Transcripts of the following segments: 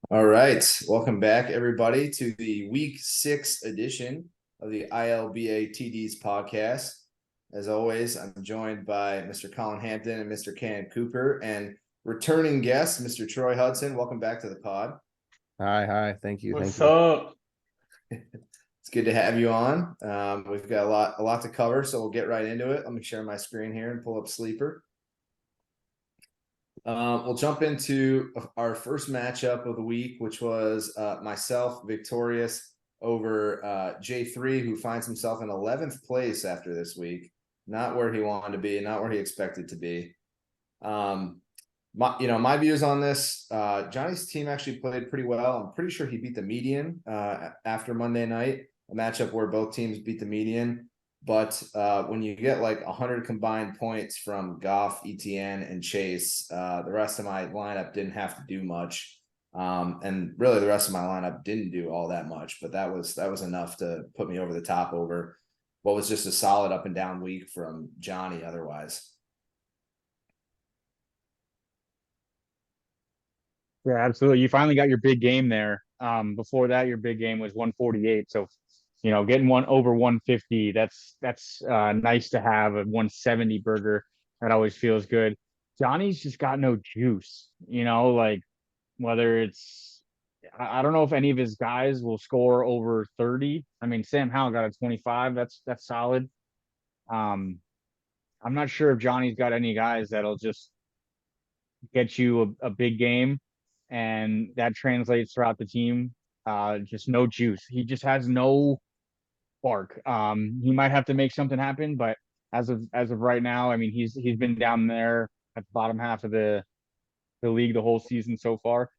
All right. Welcome back, everybody, to the week 6 edition of the ILBATDs podcast. As always, I'm joined by Mr. Colin Hampton and Mr. Ken Cooper, and returning guest, Mr. Troy Hudson. Welcome back to the pod. Hi. Thank you. Thank What's you. up? It's good to have you on. We've got a lot to cover, so we'll get right into it. Let me share my screen here and pull up Sleeper. We'll jump into our first matchup of the week, which was myself victorious over J3, who finds himself in 11th place after this week. Not where he wanted to be, not where he expected to be. My views on this, Johnny's team actually played pretty well. I'm pretty sure he beat the median after Monday night, a matchup where both teams beat the median. But when you get like 100 combined points from Goff, ETN, and Chase, the rest of my lineup didn't have to do much. And really, the rest of my lineup didn't do all that much. But that was enough to put me over the top over what was just a solid up and down week from Johnny otherwise. Yeah, absolutely. You finally got your big game there. Before that, your big game was 148. So, getting one over 150, that's nice to have. A 170 burger, that always feels good. Johnny's just got no juice, like whether it's I don't know if any of his guys will score over 30. I mean, Sam Howell got a 25. That's solid. Um, I'm not sure if Johnny's got any guys that'll just get you a big game, and that translates throughout the team. Just no juice. He just has no spark. He might have to make something happen, but as of right now, I mean, he's been down there at the bottom half of the league the whole season so far.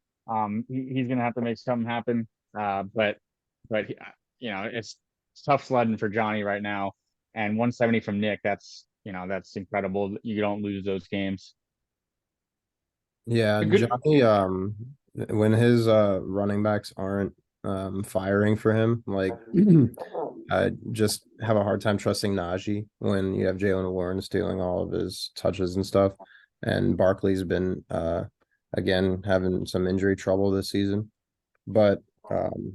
He's gonna have to make something happen. But it's tough sledding for Johnny right now. And 170 from Nick, that's incredible. You don't lose those games. Yeah, A good Johnny, when his running backs aren't firing for him, like I just have a hard time trusting Najee when you have Jalen Warren stealing all of his touches and stuff. And Barkley's been again having some injury trouble this season. But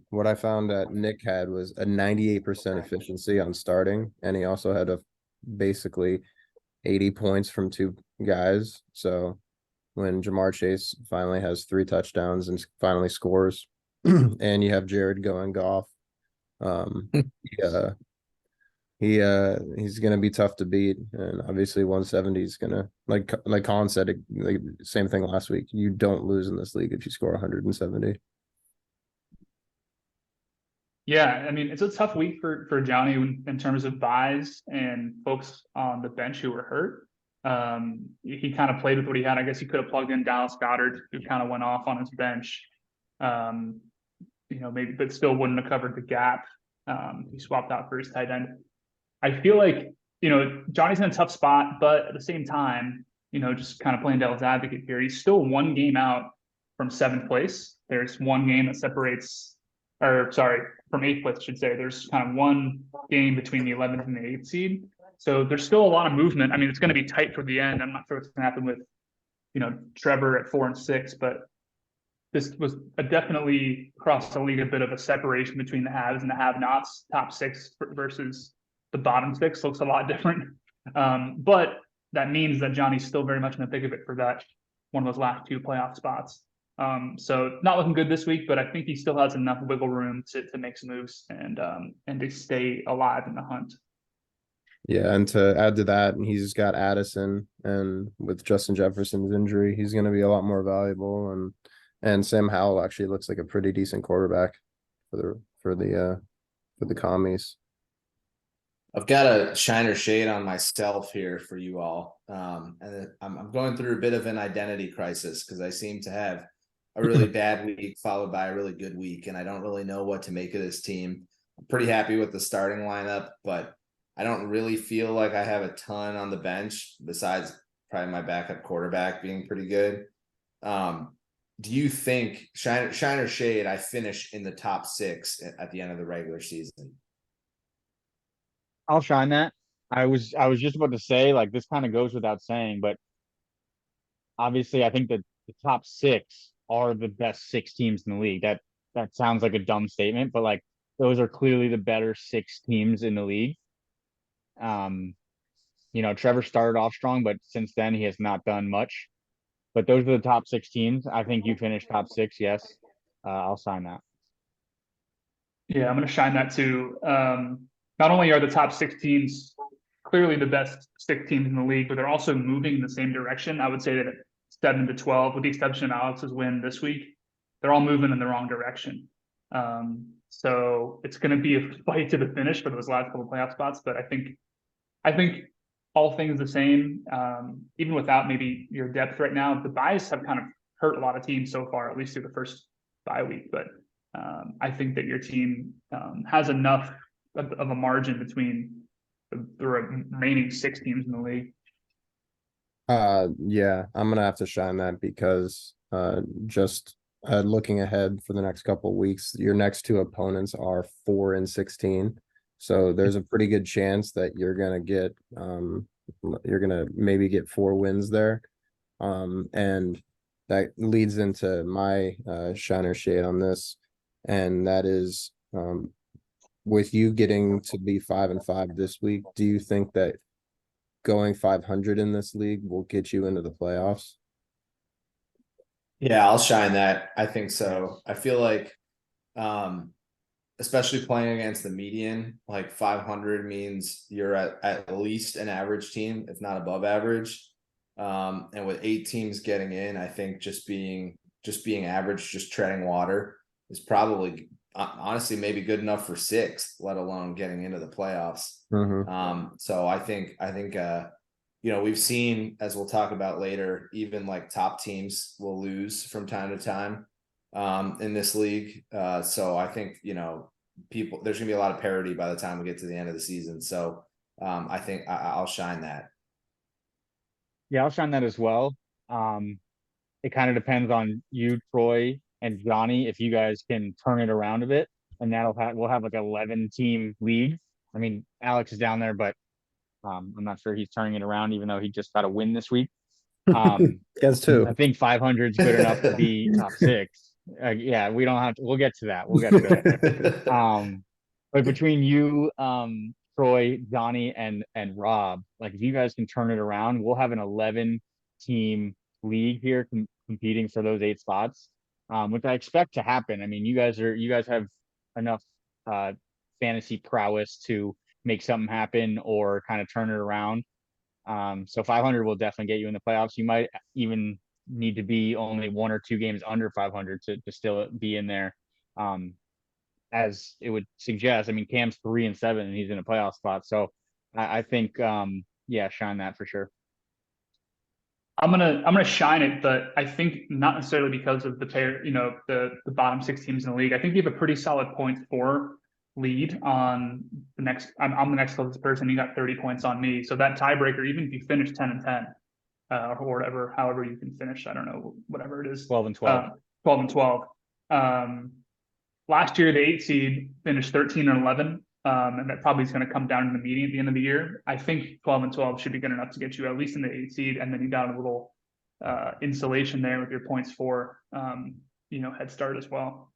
what I found that Nick had was a 98% efficiency on starting, and he also had a basically 80 points from two guys. So when Jamar Chase finally has 3 touchdowns and finally scores, and you have Jared going Goff, um, he, uh, he's gonna be tough to beat, and obviously 170 is gonna like Colin said, like, same thing last week. You don't lose in this league if you score 170. Yeah, I mean, it's a tough week for Johnny in terms of buys and folks on the bench who were hurt. He kind of played with what he had. I guess he could have plugged in Dallas Goedert, who kind of went off on his bench. Um, maybe, but still wouldn't have covered the gap. He swapped out for his tight end. I feel like, Johnny's in a tough spot, but at the same time, just kind of playing devil's advocate here, he's still one game out from 7th place. There's one game that separates, or sorry, from 8th place, I should say. There's kind of one game between the 11th and the 8th seed. So there's still a lot of movement. I mean, it's going to be tight for the end. I'm not sure what's going to happen with, Trevor at 4 and 6, but this was definitely across the league a bit of a separation between the haves and the have-nots. Top 6 versus the bottom 6 looks a lot different. But that means that Johnny's still very much in the thick of it for that one of those last 2 playoff spots. So not looking good this week, but I think he still has enough wiggle room to make some moves and to stay alive in the hunt. Yeah, and to add to that, he's got Addison, and with Justin Jefferson's injury, he's going to be a lot more valuable. And Sam Howell actually looks like a pretty decent quarterback for the commies. I've got a shiner shade on myself here for you all. And I'm going through a bit of an identity crisis because I seem to have a really bad week followed by a really good week, and I don't really know what to make of this team. I'm pretty happy with the starting lineup, but I don't really feel like I have a ton on the bench besides probably my backup quarterback being pretty good. Do you think shiner shade I finish in the top 6 at the end of the regular season? I'll shine that. I was just about to say, this kind of goes without saying, but obviously I think that the top 6 are the best 6 teams in the league. That sounds like a dumb statement, but like those are clearly the better 6 teams in the league. Um, Trevor started off strong, but since then he has not done much. But those are the top 6 teams. I think you finished top 6. Yes, I'll sign that. Yeah, I'm going to shine that too. Not only are the top 6 teams clearly the best 6 teams in the league, but they're also moving in the same direction. I would say that 7 to 12, with the exception of Alex's win this week, they're all moving in the wrong direction. So it's going to be a fight to the finish for those last couple playoff spots. But I think all things the same, even without maybe your depth right now, the buys have kind of hurt a lot of teams so far, at least through the first bye week. But I think that your team has enough of a margin between the remaining 6 teams in the league. Yeah, I'm gonna have to shine that because just looking ahead for the next couple of weeks, your next 2 opponents are 4 and 16. So there's a pretty good chance that you're gonna maybe get 4 wins there. And that leads into my shiner shade on this, and that is with you getting to be 5-5 this week, do you think that going 500 in this league will get you into the playoffs? Yeah, I'll shine that. I think so. I feel like, especially playing against the median, like 500 means you're at least an average team, if not above average. And with 8 teams getting in, I think just being average, just treading water is probably honestly maybe good enough for 6th, let alone getting into the playoffs. So I think we've seen, as we'll talk about later, even like top teams will lose from time to time in this league. So I think, there's gonna be a lot of parity by the time we get to the end of the season. So I think I'll shine that. Yeah, I'll shine that as well. It kind of depends on you, Troy, and Johnny, if you guys can turn it around a bit, and we'll have like an 11-team league. I mean, Alex is down there, but I'm not sure he's turning it around, even though he just got a win this week. Guess too. I think 500 is good enough to be top 6. Yeah, we don't have to. We'll get to that. We'll get to that. But between you, Troy, Johnny, and Rob, like if you guys can turn it around, we'll have an 11-team league here competing for those 8 spots, which I expect to happen. I mean, you guys have enough fantasy prowess to make something happen or kind of turn it around. So 500 will definitely get you in the playoffs. You might even need to be only 1 or 2 games under 500 to still be in there. As it would suggest. I mean, Cam's 3 and 7, and he's in a playoff spot. So I think, yeah, shine that for sure. I'm gonna shine it, but I think not necessarily because of the the bottom 6 teams in the league. I think you have a pretty solid points for lead on the next. I'm the next closest person. You got 30 points on me. So that tiebreaker, even if you finish 10 and 10, or whatever, however you can finish, I don't know, whatever it is, 12 and 12. 12 and 12. Last year, the 8 seed finished 13 and 11. And that probably is going to come down in the median at the end of the year. I think 12 and 12 should be good enough to get you at least in the 8 seed, and then you got a little insulation there with your points for head start as well.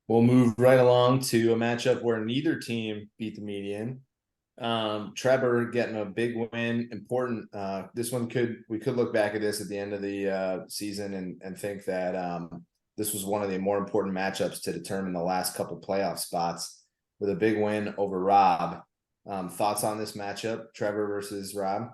We'll move right along to a matchup where neither team beat the median. Trevor getting a big win, important. This one we could look back at this at the end of the season and think that this was one of the more important matchups to determine the last couple playoff spots with a big win over Rob. Thoughts on this matchup, Trevor versus Rob?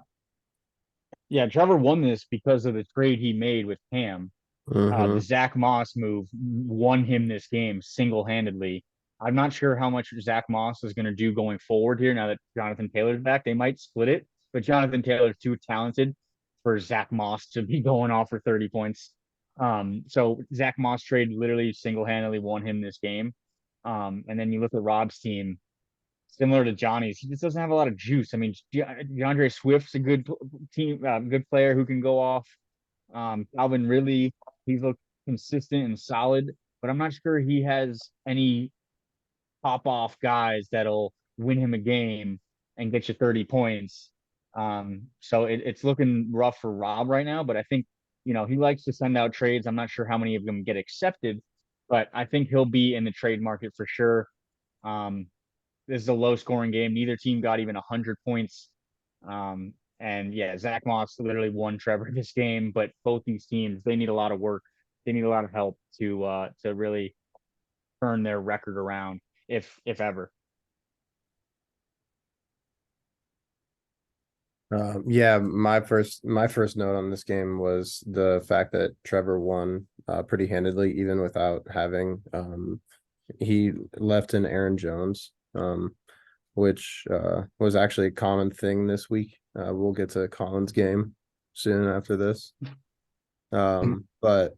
Yeah, Trevor won this because of the trade he made with Cam. The Zach Moss move won him this game single-handedly. I'm not sure how much Zach Moss is going to do going forward here now that Jonathan Taylor's back. They might split it, but Jonathan Taylor's too talented for Zach Moss to be going off for 30 points. So Zach Moss trade literally single-handedly won him this game. And then you look at Rob's team, similar to Johnny's, he just doesn't have a lot of juice. I mean, DeAndre Swift's a good good player who can go off. Calvin Ridley, he's looked consistent and solid, but I'm not sure he has any pop off guys that'll win him a game and get you 30 points. So it's looking rough for Rob right now, but I think he likes to send out trades. I'm not sure how many of them get accepted, but I think he'll be in the trade market for sure. This is a low scoring game. Neither team got even 100 points. And yeah, Zach Moss literally won Trevor this game, but both these teams, they need a lot of work. They need a lot of help to really turn their record around, if ever. Yeah, my first note on this game was the fact that Trevor won pretty handedly, even without having he left in Aaron Jones, which was actually a common thing this week. We'll get to Colin's game soon after this. But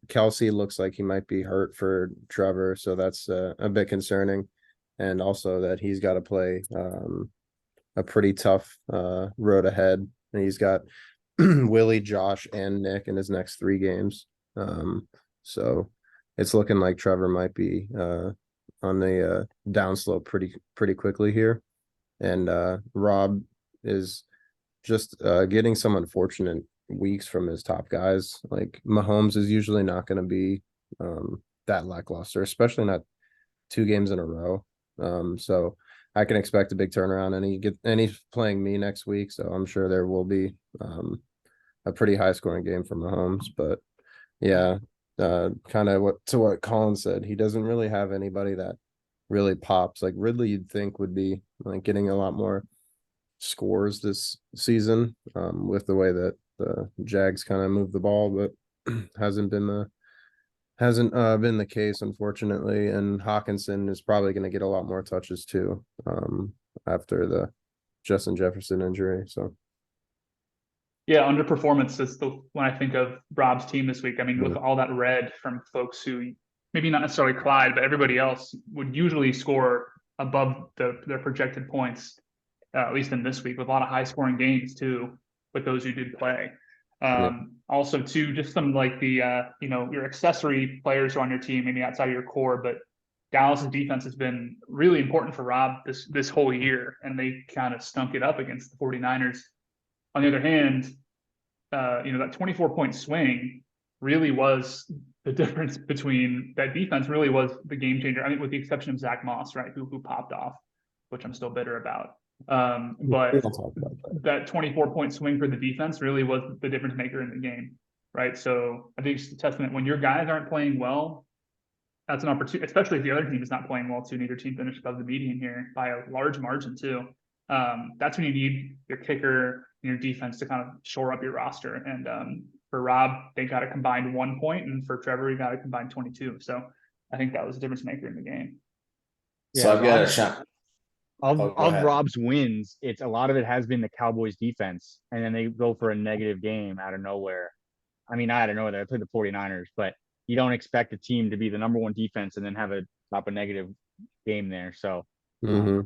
Kelsey looks like he might be hurt for Trevor, so that's a bit concerning, and also that he's got to play a pretty tough road ahead. And he's got Willie, Josh, and Nick in his next 3 games. So it's looking like Trevor might be on the downslope pretty quickly here. And Rob is just getting some unfortunate weeks from his top guys. Like Mahomes is usually not going to be that lackluster, especially not 2 games in a row. So I can expect a big turnaround, and he's playing me next week, so I'm sure there will be a pretty high scoring game for Mahomes. But yeah, kind of what Colin said, he doesn't really have anybody that really pops. Like Ridley, you'd think would be like getting a lot more scores this season with the way that the Jags kind of move the ball, but hasn't been the case, unfortunately. And Hawkinson is probably going to get a lot more touches too after the Justin Jefferson injury. So Yeah, underperformance is when I think of Rob's team this week. I mean, with all that red from folks who maybe not necessarily Clyde, but everybody else would usually score above their projected points, at least in this week, with a lot of high scoring games too, with those who did play. Also too, just some like the your accessory players who are on your team, maybe outside of your core, but Dallas's defense has been really important for Rob this whole year, and they kind of stunk it up against the 49ers. On the other hand, that 24-point swing really was the difference between that defense. Really was the game changer. I mean, with the exception of Zach Moss, right, who popped off, which I'm still bitter about. But that 24-point swing for the defense really was the difference maker in the game, right? So I think it's a testament when your guys aren't playing well. That's an opportunity, especially if the other team is not playing well too. Neither team finished above the median here by a large margin too. That's when you need your kicker and your defense to kind of shore up your roster. And for Rob, they got a combined 1 point, and for Trevor, he got a combined 22. So I think that was a difference maker in the game. So I've got a shot. Of Rob's wins, a lot of it has been the Cowboys defense, and then they go for a negative game out of nowhere. I mean, not out of nowhere, they played the 49ers, but you don't expect a team to be the number 1 defense and then have a negative game there. So yeah.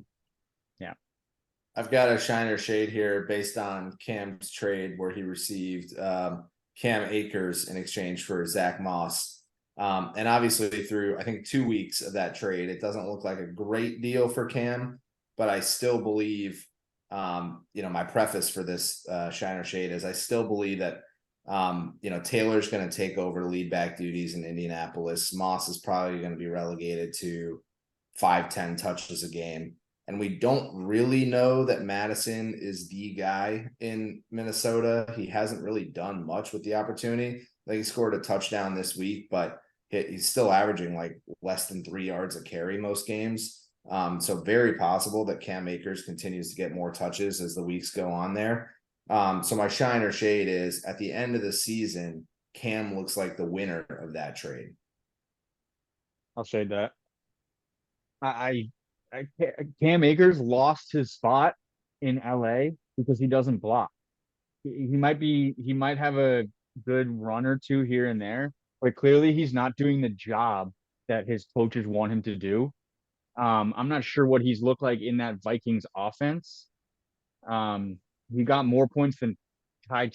I've got a shiner shade here based on Cam's trade where he received Cam Akers in exchange for Zach Moss. And obviously through, I think, 2 weeks of that trade, it doesn't look like a great deal for Cam, but I still believe, my preface for this shiner shade is I still believe that, Taylor's going to take over lead back duties in Indianapolis. Moss is probably going to be relegated to 5-10 touches a game. And we don't really know that Madison is the guy in Minnesota. He hasn't really done much with the opportunity. I think he scored a touchdown this week, but he's still averaging like less than 3 yards a carry most games. So very possible that Cam Akers continues to get more touches as the weeks go on there. So my shiner shade is at the end of the season, Cam looks like the winner of that trade. I'll shade that. Cam Akers lost his spot in LA because he doesn't block. He might have a good run or 2 here and there, but clearly he's not doing the job that his coaches want him to do. I'm not sure what he's looked like in that Vikings offense. He got more points than Ty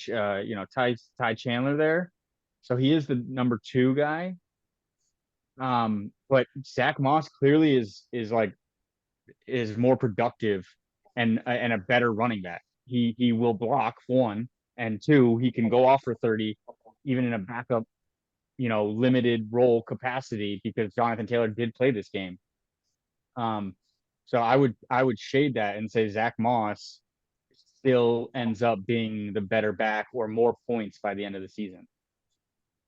Chandler there, so he is the number 2 guy. But Zach Moss clearly is more productive and a better running back. He will block 1, and two, he can go off for 30, even in a backup, limited role capacity because Jonathan Taylor did play this game. So I would shade that and say Zach Moss still ends up being the better back or more points by the end of the season.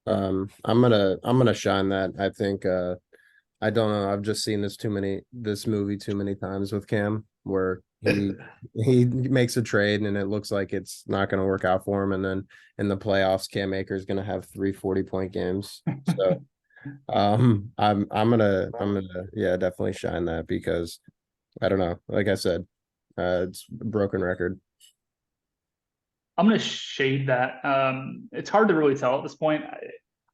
I'm gonna shine that. I think I don't know. I've just seen this movie too many times with Cam where he makes a trade and it looks like it's not gonna work out for him. And then in the playoffs, Cam Akers gonna have 3 40-point games. So I'm gonna yeah, definitely shine that because I don't know. Like I said, it's a broken record. I'm going to shade that. It's hard to really tell at this point.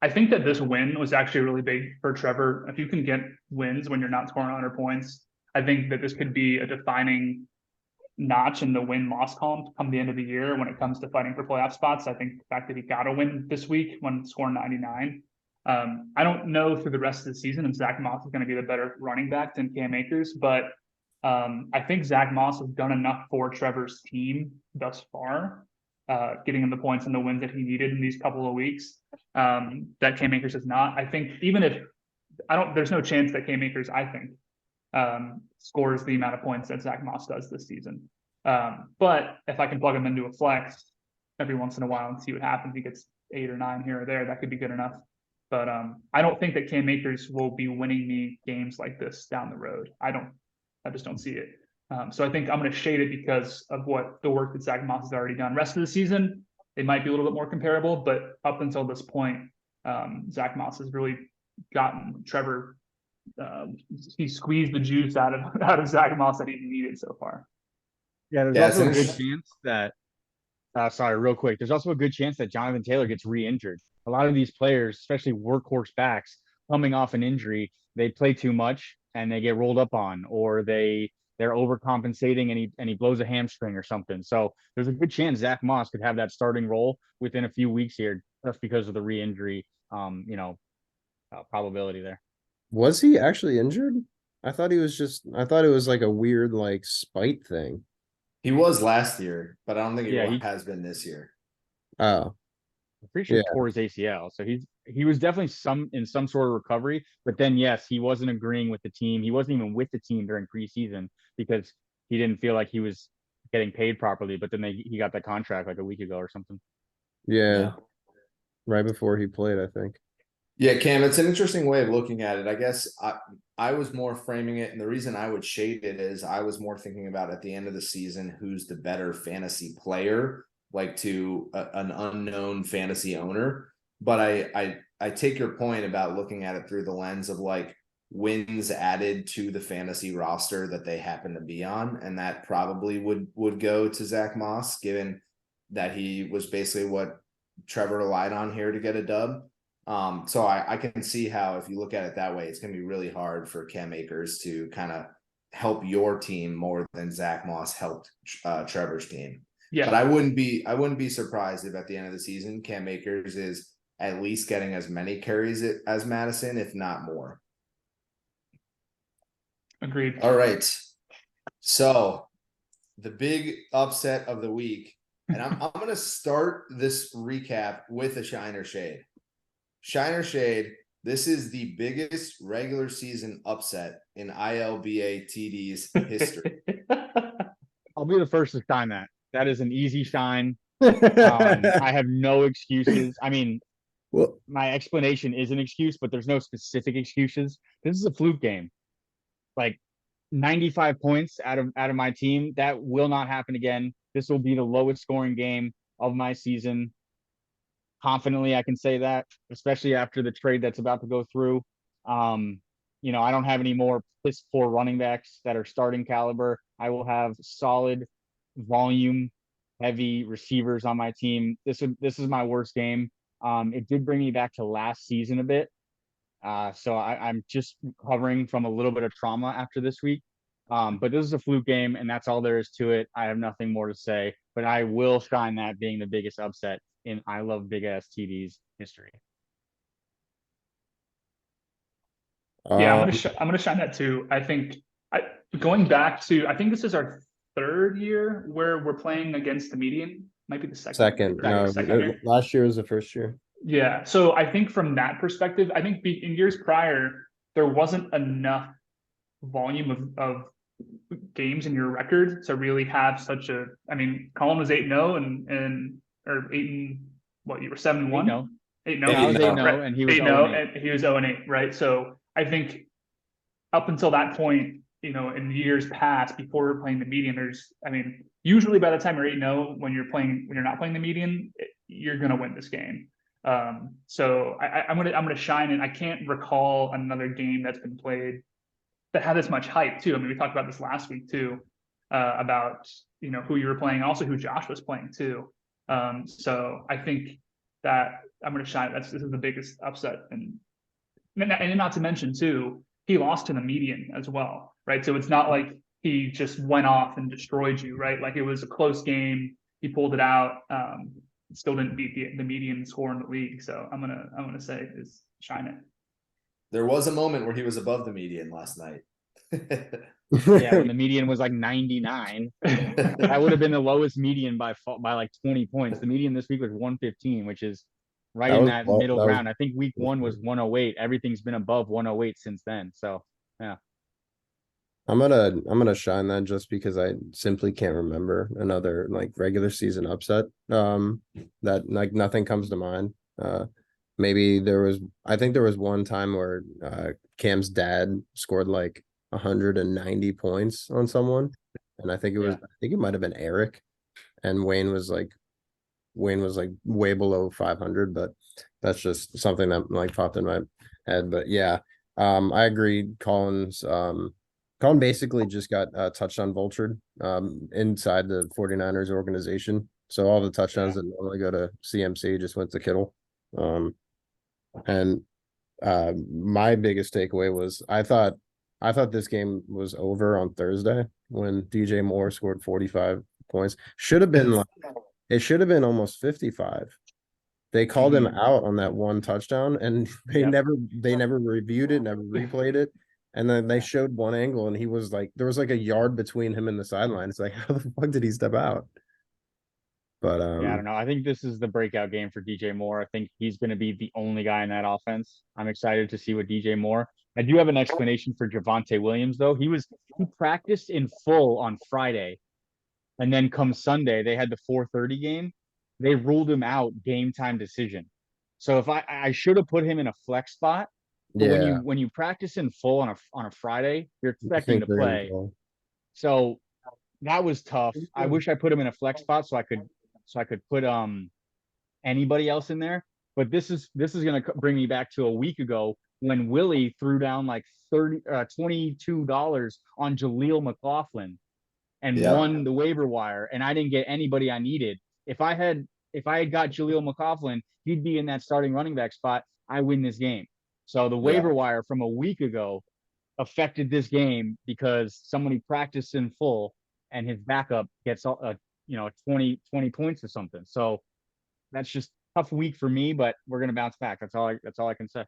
I think that this win was actually really big for Trevor. If you can get wins when you're not scoring 100 points, I think that this could be a defining notch in the win-loss column come the end of the year when it comes to fighting for playoff spots. I think the fact that he got a win this week when scoring 99. I don't know through the rest of the season if Zach Moss is going to be the better running back than Cam Akers, but I think Zach Moss has done enough for Trevor's team thus far, getting him the points and the wins that he needed in these couple of weeks, that Cam Akers has not. I think even if there's no chance that Cam Akers, I think, scores the amount of points that Zach Moss does this season. But if I can plug him into a flex every once in a while and see what happens, he gets 8 or 9 here or there, that could be good enough. But I don't think that Cam Akers will be winning me games like this down the road. I just don't see it. So I think I'm going to shade it because of what the work that Zach Moss has already done. Rest of the season, it might be a little bit more comparable, but up until this point, Zach Moss has really gotten Trevor. He squeezed the juice out of Zach Moss that he needed so far. Yeah, there's Yeah, also a it's good chance that. Sorry, real quick. There's also a good chance that Jonathan Taylor gets re-injured. A lot of these players, especially workhorse backs, coming off an injury, they play too much and they get rolled up on, or they're overcompensating and he blows a hamstring or something. So there's a good chance Zach Moss could have that starting role within a few weeks here, just because of the re-injury, probability there. Was he actually injured? I thought it was like a weird like spite thing. He was last year, but I don't think Yeah, he has been this year. Oh, I'm pretty sure yeah. he tore his ACL. So he was definitely in some sort of recovery. But then yes, he wasn't agreeing with the team. He wasn't even with the team during preseason because he didn't feel like he was getting paid properly. But then he got that contract like a week ago or something. Yeah. Right before he played, I think. Yeah, Cam, it's an interesting way of looking at it. I guess I was more framing it, and the reason I would shade it is I was more thinking about at the end of the season who's the better fantasy player, like to an unknown fantasy owner. But I take your point about looking at it through the lens of like wins added to the fantasy roster that they happen to be on, and that probably would go to Zach Moss, given that he was basically what Trevor relied on here to get a dub. So I can see how if you look at it that way, it's going to be really hard for Cam Akers to kind of help your team more than Zach Moss helped Trevor's team. Yeah, but I wouldn't be surprised if at the end of the season Cam Akers is at least getting as many carries as Madison, if not more. agreed. All right, so the big upset of the week, and I'm going to start this recap with a shiner shade. Shiner shade, this is the biggest regular season upset in ILBATD's history. I'll be the first to shine that. That is an easy shine. I have no excuses. I mean, Well, my explanation is an excuse, but there's no specific excuses. This is a fluke game. Like 95 points out of my team. That will not happen again. This will be the lowest scoring game of my season. Confidently, I can say that, especially after the trade that's about to go through. I don't have any more piss poor running backs that are starting caliber. I will have solid volume heavy receivers on my team. This is my worst game. It did bring me back to last season a bit. So I'm just recovering from a little bit of trauma after this week. But this is a fluke game, and that's all there is to it. I have nothing more to say, but I will shine that being the biggest upset in I Love Big Ass TD's history. Yeah, I'm gonna shine that too. I think going back to, I think this is our third year where we're playing against the median. Might be the second. Second, or no, second year. last year was the first year. Yeah. So I think from that perspective, I think in years prior, there wasn't enough volume of games in your record to really have such a. I mean, Colin was 8-0 or 8 and what, you were 7-1. 8-0. 8-0. Yeah, I was 8-0. 8-0 and he was 8-0 0-8. and he was 0-8, right? So I think up until that point, you know, in years past, before we we're playing the median, I mean, usually by the time you're 8-0, when you're not playing the median, you're gonna win this game. So I'm gonna shine it. I can't recall another game that's been played that had this much hype too. I mean, we talked about this last week too, about, you know, who you were playing, also who Josh was playing too. So I think that I'm gonna shine. This is the biggest upset, and not to mention too, he lost to the median as well, right? So it's not like he just went off and destroyed you, right? Like it was a close game. He pulled it out. Still didn't beat the median score in the league. So I'm gonna say is shine it. There was a moment where he was above the median last night. Yeah, when the median was like 99. That would have been the lowest median by like 20 points. The median this week was 115, which is right in that middle ground. I think week 1 was 108. Everything's been above 108 since then. So yeah. I'm gonna shine that just because I simply can't remember another like regular season upset. That like nothing comes to mind. Maybe I think there was one time where Cam's dad scored like 190 points on someone, and I think it might have been Eric, and Wayne was like way below 500, but that's just something that like popped in my head. But yeah, I agree. Colin basically just got touchdown vultured inside the 49ers organization. So all the touchdowns that normally go to CMC just went to Kittle. And my biggest takeaway was I thought this game was over on Thursday when DJ Moore scored 45 points. Should have been it should have been almost 55. They called him out on that one touchdown, and they never reviewed it, never replayed it. And then they showed one angle, and he was like, there was like a yard between him and the sideline. It's like, how the fuck did he step out? But yeah, I don't know. I think this is the breakout game for DJ Moore. I think he's going to be the only guy in that offense. I'm excited to see what DJ Moore. I do have an explanation for Javonte Williams, though. He practiced in full on Friday, and then come Sunday, they had the 4:30 game. They ruled him out, game time decision. So if I should have put him in a flex spot. But when you practice in full on a Friday, you're expecting to play. So that was tough. I wish I put him in a flex spot so I could put anybody else in there. But this is gonna bring me back to a week ago when Willie threw down like $22 on Jaleel McLaughlin and won the waiver wire, and I didn't get anybody I needed. If I had got Jaleel McLaughlin, he'd be in that starting running back spot. I win this game. So the waiver wire from a week ago affected this game because somebody practiced in full and his backup gets 20 points or something. So that's just a tough week for me, but we're gonna bounce back. That's all I can say.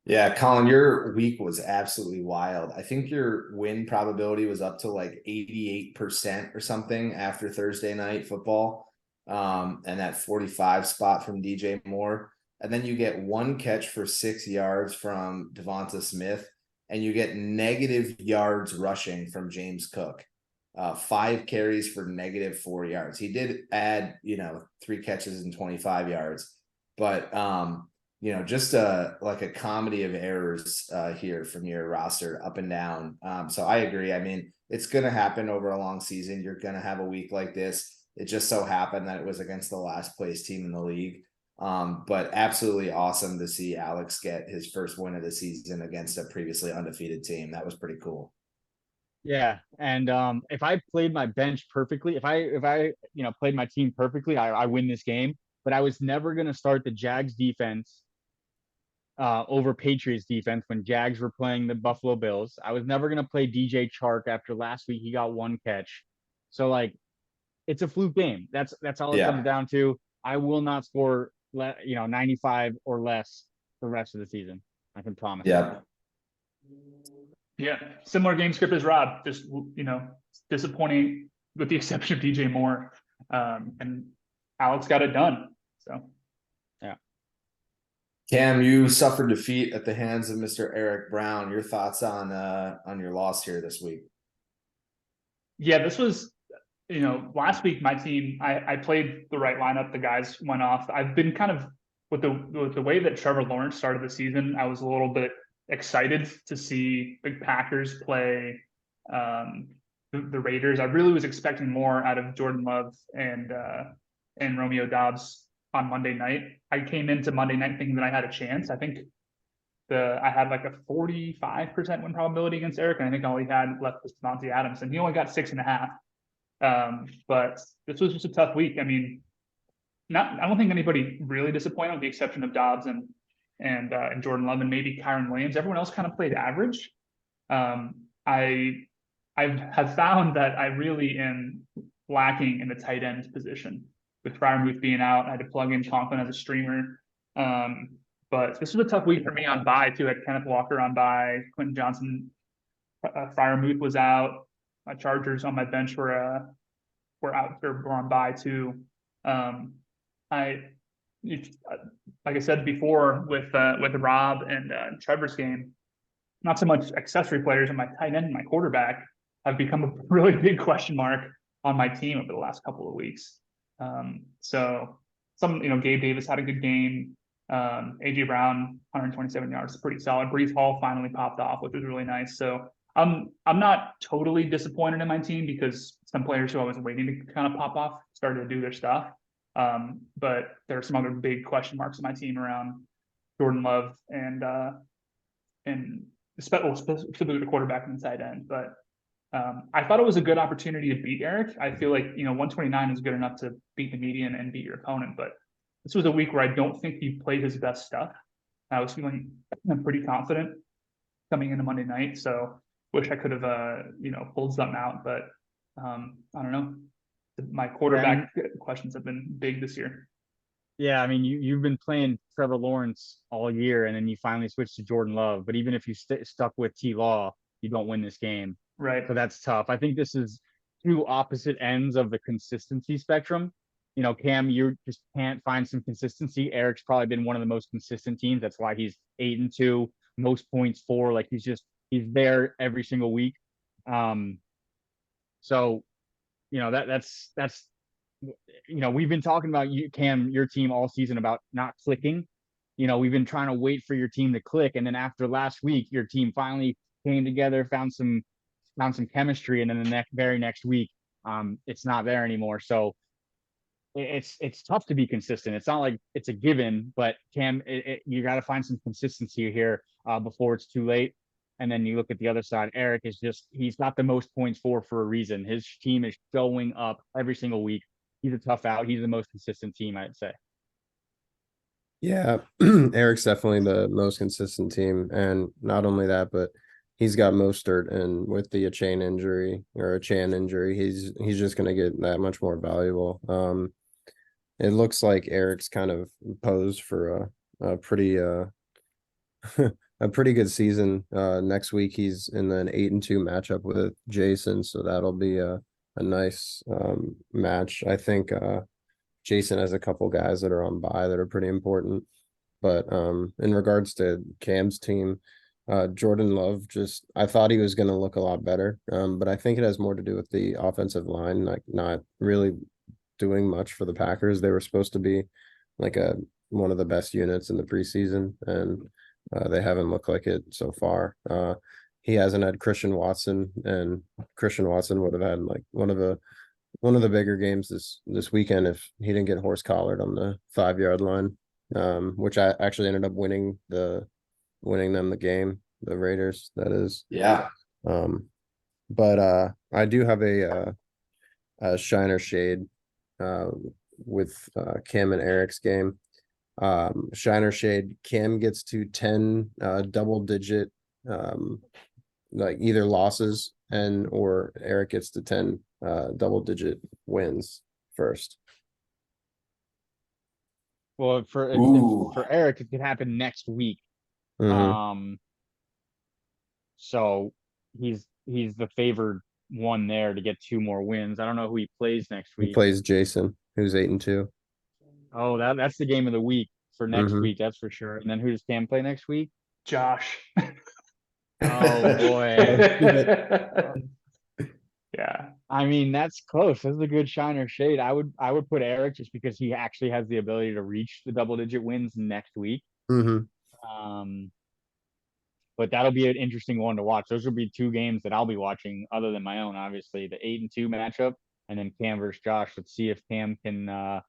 Yeah, Colin, your week was absolutely wild. I think your win probability was up to like 88% or something after Thursday night football. And that 45 spot from DJ Moore. And then you get one catch for 6 yards from Devonta Smith, and you get negative yards rushing from James Cook. 5 carries for -4 yards. He did add, 3 catches and 25 yards, but just like a comedy of errors here from your roster up and down. So I agree. I mean, it's going to happen over a long season. You're going to have a week like this. It just so happened that it was against the last place team in the league. But absolutely awesome to see Alex get his first win of the season against a previously undefeated team. That was pretty cool. Yeah, and if I played my bench perfectly, if I played my team perfectly, I win this game. But I was never going to start the Jags defense over Patriots defense when Jags were playing the Buffalo Bills. I was never going to play DJ Chark after last week. He got 1 catch. So like, it's a fluke game. That's all it comes down to. I will not score 95 or less the rest of the season. I can promise. Yeah, similar game script as Rob. Just disappointing with the exception of DJ Moore. And Alex got it done. So Cam, you suffered defeat at the hands of Mr. Eric Brown. Your thoughts on your loss here this week? yeah, this was, last week my team, I played the right lineup. The guys went off. I've been kind of with the way that Trevor Lawrence started the season. I was a little bit excited to see the Packers play the Raiders. I really was expecting more out of Jordan Love and Romeo Dobbs on Monday night. I came into Monday night thinking that I had a chance. I think I had like a 45% win probability against Eric, and I think all he had left was Devontae Adams, and he only got 6.5. But this was just a tough week. I mean, I don't think anybody really disappointed with the exception of Dobbs and Jordan Love and maybe Kyron Williams. Everyone else kind of played average. I have found that I really am lacking in the tight end position. With Fryermuth being out, I had to plug in Conklin as a streamer. But this was a tough week for me on bye too. I had Kenneth Walker on bye, Quentin Johnson, Fryermuth was out. My Chargers on my bench were out or were on bye too. Like I said before with Rob and Trevor's game, not so much accessory players, and my tight end and my quarterback have become a really big question mark on my team over the last couple of weeks. So Gabe Davis had a good game. AJ Brown, 127 yards, pretty solid. Brees Hall finally popped off, which was really nice. So I'm not totally disappointed in my team because some players who I was waiting to kind of pop off started to do their stuff. But there are some other big question marks in my team around Jordan Love and specifically the quarterback and the tight end. But I thought it was a good opportunity to beat Eric. I feel like 129 is good enough to beat the median and beat your opponent, but this was a week where I don't think he played his best stuff. I was feeling pretty confident coming into Monday night, so wish I could have pulled something out, but I don't know. My quarterback questions have been big this year. Yeah, I mean, you've been playing Trevor Lawrence all year, and then you finally switched to Jordan Love. But even if you stuck with T. Law, you don't win this game. Right. So that's tough. I think this is two opposite ends of the consistency spectrum. Cam, you just can't find some consistency. Eric's probably been one of the most consistent teams. That's why he's 8-2, most points for. Like he's there every single week. So that's we've been talking about you, Cam, your team all season about not clicking. We've been trying to wait for your team to click, and then after last week, your team finally came together, found some chemistry, and then the very next week, it's not there anymore. So it's tough to be consistent. It's not like it's a given, but Cam, you got to find some consistency here before it's too late. And then you look at the other side. Eric is he's got the most points for a reason. His team is showing up every single week. He's a tough out. He's the most consistent team, I'd say. Yeah, Eric's definitely the most consistent team. And not only that, but he's got Mostert, and with the Chan injury, he's just going to get that much more valuable. It looks like Eric's kind of posed for a pretty a pretty good season. Next week he's in an 8-2 matchup with Jason, so that'll be a nice match. I think Jason has a couple guys that are on bye that are pretty important. But in regards to Cam's team, Jordan Love, I thought he was going to look a lot better, but I think it has more to do with the offensive line, like not really doing much for the Packers. They were supposed to be like one of the best units in the preseason, and they haven't looked like it so far. He hasn't had Christian Watson, and Christian Watson would have had like one of the bigger games this weekend if he didn't get horse collared on the 5-yard line, which I actually ended up winning them the game, the Raiders, that is. Yeah. But I do have a Shiner Shade with Cam and Eric's game. Shiner Shade, Cam gets to 10 double digit like either losses, or Eric gets to 10 double digit wins first. Well, for Eric, it could happen next week. Mm-hmm. So he's the favored one there to get 2 more wins. I don't know who he plays next week. He plays Jason, who's 8-2. Oh, that's the game of the week for next Mhm. week. That's for sure. And then who does Cam play next week? Josh. Oh boy. Yeah. I mean, that's close. That's a good shine or shade. I would put Eric just because he actually has the ability to reach the double digit wins next week. Mhm. Um, but that'll be an interesting one to watch. Those will be two games that I'll be watching other than my own, obviously. The 8-2 matchup and then Cam versus Josh. Let's see if Cam can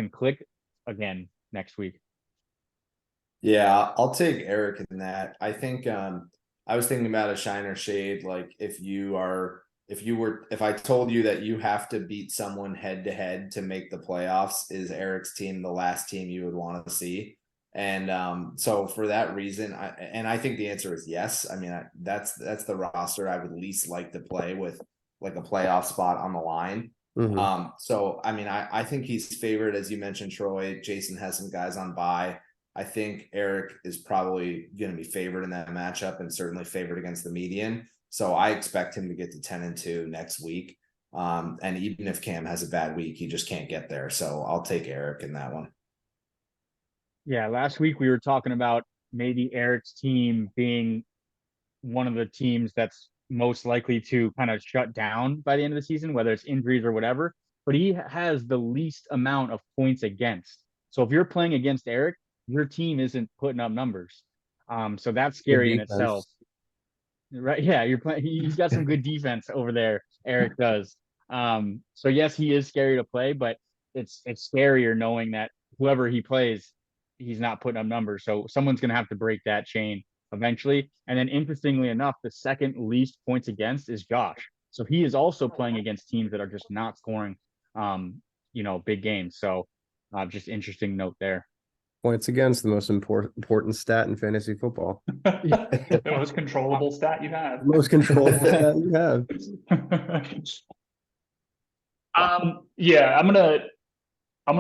click again next week. Yeah, I'll take Eric in that. I think I was thinking about a shine or shade, like if I told you that you have to beat someone head to head to make the playoffs, is Eric's team the last team you would want to see? And so for that reason, I think the answer is yes. I mean, that's the roster I would least like to play with, like a playoff spot on the line. Mhm. So I mean, I think he's favored, as you mentioned, Troy. Jason has some guys on bye. I think Eric is probably going to be favored in that matchup and certainly favored against the median. So I expect him to get to 10-2 next week. And even if Cam has a bad week, he just can't get there. So I'll take Eric in that one. Yeah, last week we were talking about maybe Eric's team being one of the teams that's most likely to kind of shut down by the end of the season, whether it's injuries or whatever. But he has the least amount of points against. So if you're playing against Eric, your team isn't putting up numbers. So that's Good scary in itself. defense. Right. Yeah, you're playing. He's got some good defense over there. Eric does. So yes, he is scary to play, but it's scarier knowing that whoever he plays, he's not putting up numbers. So someone's gonna have to break that chain eventually. And then interestingly enough, the second least points against is Josh. So he is also playing against teams that are just not scoring big games. So just interesting note there. Points against the most important stat in fantasy football. The most controllable stat you have. Most controllable stat you have. Yeah, I'm gonna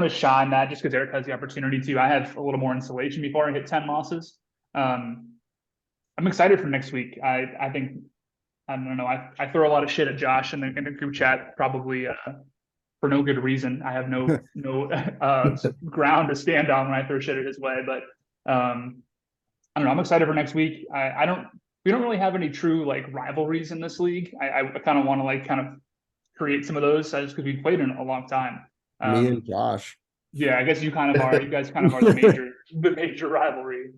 shine that just because Eric has the opportunity to. I have a little more insulation before I hit 10 losses. I'm excited for next week. I think I don't know. I throw a lot of shit at Josh in the group chat, probably for no good reason. I have no ground to stand on when I throw shit at his way. But I don't know. I'm excited for next week. We don't really have any true like rivalries in this league. I kind of want to like kind of create some of those just because we've played in a long time. Me and Josh. Yeah, I guess you kind of are. You guys kind of are the major rivalry.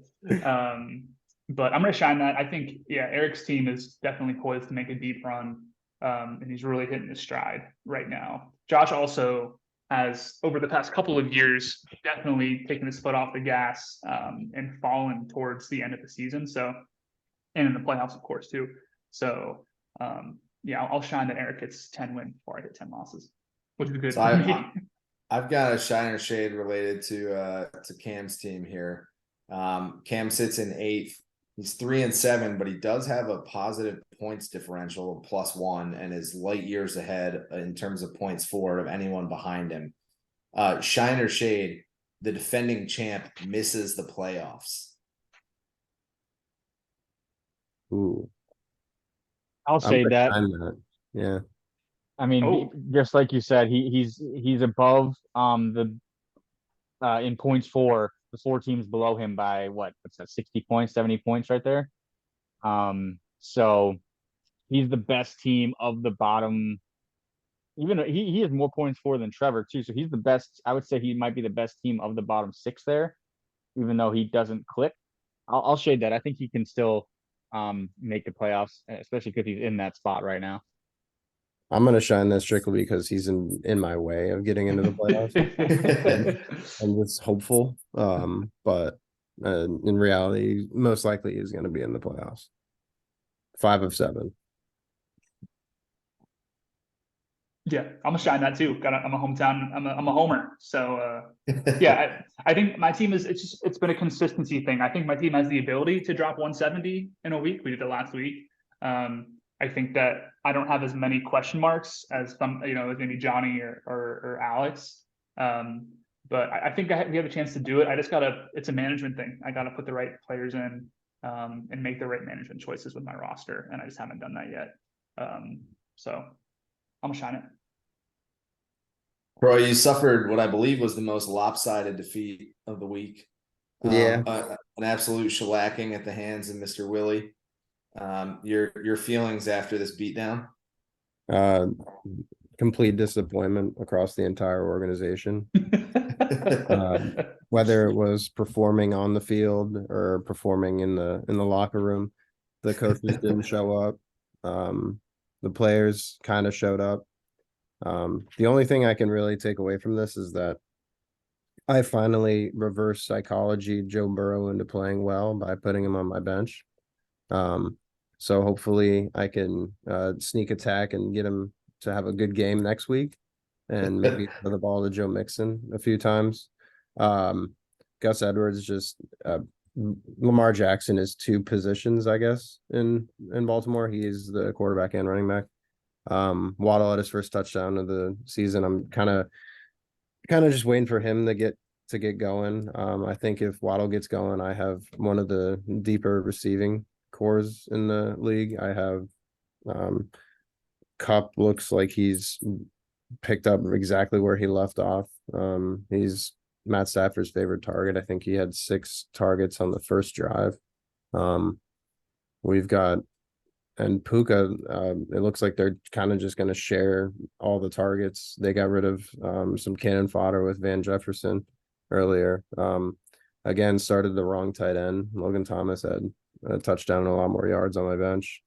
But I'm gonna shine that. I think Eric's team is definitely poised to make a deep run, and he's really hitting his stride right now. Josh also has, over the past couple of years, definitely taken his foot off the gas and fallen towards the end of the season. So, and in the playoffs, of course, too. So, I'll shine that Eric gets 10 wins before I hit 10 losses, which is good So for me. I've got a shine or shade related to Cam's team here. Cam sits in 8th. He's 3-7, but he does have a positive points differential of +1 and is light years ahead in terms of points forward of anyone behind him. Shine or shade, the defending champ misses the playoffs. Ooh, I'll I'm say that. Yeah. I mean, just like you said, he's above the in points for the 4 teams below him by what's that, 60 points, 70 points right there. So he's the best team of the bottom. Even he has more points for than Trevor too. So he's the best. I would say he might be the best team of the bottom 6 there, even though he doesn't click. I'll shade that. I think he can still make the playoffs, especially because he's in that spot right now. I'm gonna shine this strictly because he's in my way of getting into the playoffs. I'm just hopeful. But in reality, most likely he's gonna be in the playoffs. 5 of 7. Yeah, I'm gonna shine that too. I'm a hometown. I'm a homer. So I think my team it's been a consistency thing. I think my team has the ability to drop 170 in a week. We did it last week. I think that I don't have as many question marks as some, as maybe Johnny or Alex. But I think we have a chance to do it. It's a management thing. I gotta put the right players in and make the right management choices with my roster, and I just haven't done that yet. So I'm gonna shine it. Troy, you suffered what I believe was the most lopsided defeat of the week. Yeah. An absolute shellacking at the hands of Mr. Willie. Your feelings after this beatdown? Uh, Complete disappointment across the entire organization. Whether it was performing on the field or performing in the locker room, the coaches didn't show up. The players kind of showed up. The only thing I can really take away from this is that I finally reverse psychology Joe Burrow into playing well by putting him on my bench. So hopefully I can sneak attack and get him to have a good game next week and maybe throw the ball to Joe Mixon a few times. Gus Edwards just Lamar Jackson is two positions, I guess, in Baltimore. He is the quarterback and running back. Waddle had his first touchdown of the season. I'm kind of just waiting for him to get going. I think if Waddle gets going, I have one of the deeper receiving cores in the league. I have Cup looks like he's picked up exactly where he left off. He's Matt Stafford's favorite target. I think he had 6 targets on the first drive. We've got and Puka, it looks like they're kind of just going to share all the targets. They got rid of some cannon fodder with Van Jefferson earlier. Again, started the wrong tight end. Logan Thomas had a touchdown and a lot more yards on my bench.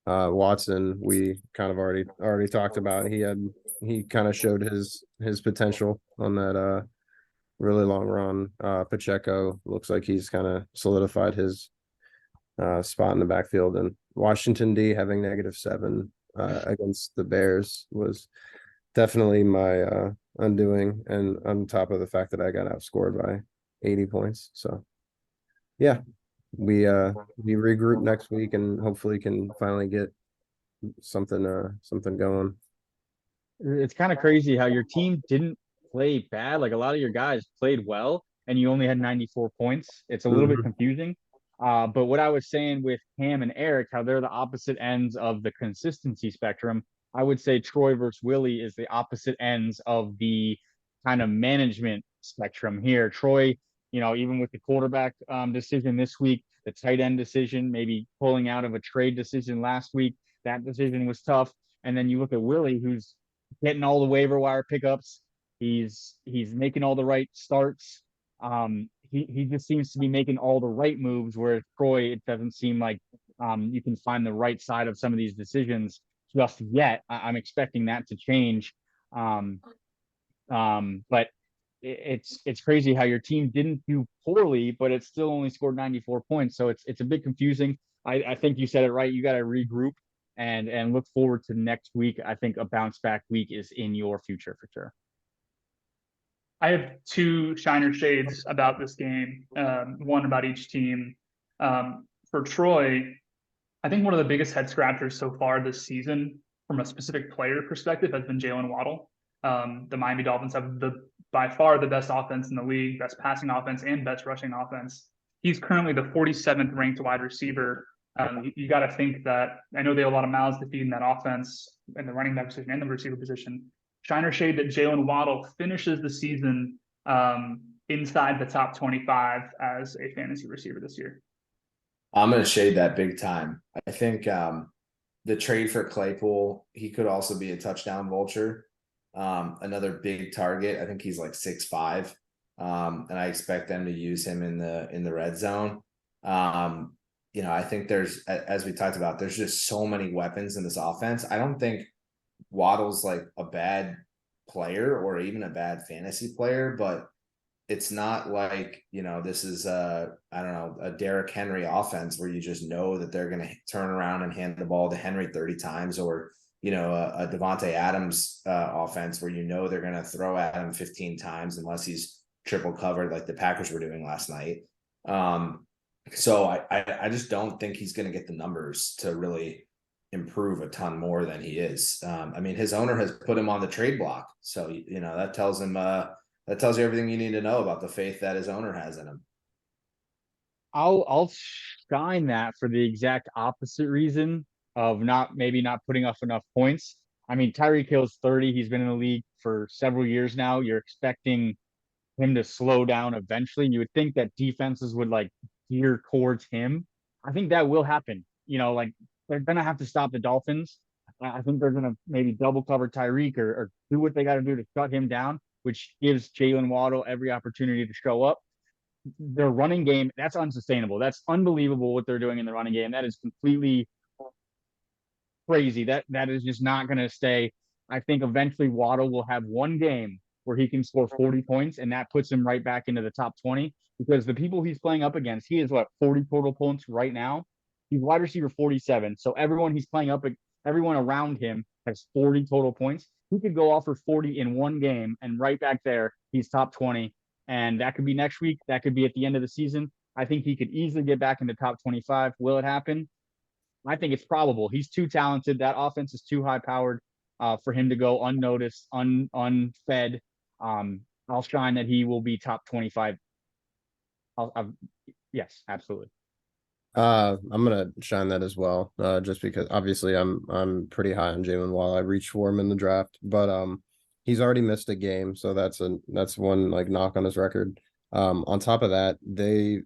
Watson, we kind of already talked about. He kind of showed his potential on that really long run. Pacheco looks like he's kind of solidified his spot in the backfield, and Washington D having -7 against the Bears was definitely my undoing, and on top of the fact that I got outscored by 80 points. So yeah, we regroup next week and hopefully can finally get something going. It's kind of crazy how your team didn't play bad. Like a lot of your guys played well, and you only had 94 points. It's a little bit confusing. But what I was saying with Cam and Eric, how they're the opposite ends of the consistency spectrum, I would say Troy versus Willie is the opposite ends of the kind of management spectrum here. Troy, even with the quarterback decision this week, the tight end decision, maybe pulling out of a trade decision last week, that decision was tough. And then you look at Willie, who's getting all the waiver wire pickups. He's making all the right starts. He just seems to be making all the right moves, whereas Troy, it doesn't seem like you can find the right side of some of these decisions just yet. I'm expecting that to change. But it's crazy how your team didn't do poorly, but it still only scored 94 points. So it's a bit confusing. I think you said it right. You got to regroup and look forward to next week. I think a bounce back week is in your future for sure. I have 2 Shiner shades about this game, one about each team. For Troy, I think one of the biggest head scratchers so far this season, from a specific player perspective, has been Jalen Waddle. The Miami Dolphins have by far the best offense in the league, best passing offense and best rushing offense. He's currently the 47th ranked wide receiver. You got to think that I know they have a lot of mouths to feed in that offense and the running back position and the receiver position. Shiner shade that Jalen Waddle finishes the season inside the top 25 as a fantasy receiver this year. I'm going to shade that big time. I think the trade for Claypool, he could also be a touchdown vulture. Another big target. I think he's like 6'5", and I expect them to use him in the red zone. I think there's, as we talked about, there's just so many weapons in this offense. I don't think Waddle's like a bad player or even a bad fantasy player, but it's not like, this is I don't know, a Derrick Henry offense where you just know that they're going to turn around and hand the ball to Henry 30 times, or, a Devontae Adams offense where they're going to throw at him 15 times unless he's triple covered like the Packers were doing last night. So I just don't think he's going to get the numbers to really improve a ton more than he is. His owner has put him on the trade block. So, that tells him, that tells you everything you need to know about the faith that his owner has in him. I'll shine that for the exact opposite reason of maybe not putting up enough points. I mean, Tyreek Hill's 30. He's been in the league for several years now. You're expecting him to slow down eventually. You would think that defenses would like gear towards him. I think that will happen. Like they're gonna have to stop the Dolphins. I think they're gonna maybe double cover Tyreek or do what they got to do to shut him down, which gives Jalen Waddle every opportunity to show up. Their running game, that's unsustainable. That's unbelievable what they're doing in the running game. That is completely crazy. That is just not going to stay. I think eventually Waddle will have one game where he can score 40 points, and that puts him right back into the top 20 because the people he's playing up against, he is what, 40 total points right now. He's wide receiver 47. So everyone he's playing up, everyone around him has 40 total points. He could go off for 40 in one game, and right back there, he's top 20. And that could be next week. That could be at the end of the season. I think he could easily get back into top 25. Will it happen? I think it's probable. He's too talented. That offense is too high powered for him to go unnoticed, unfed. I'll shine that he will be top 25. Yes, absolutely. I'm gonna shine that as well. Just because obviously I'm pretty high on Jalen Waddle. I reached for him in the draft, but he's already missed a game, so that's one like knock on his record. On top of that, the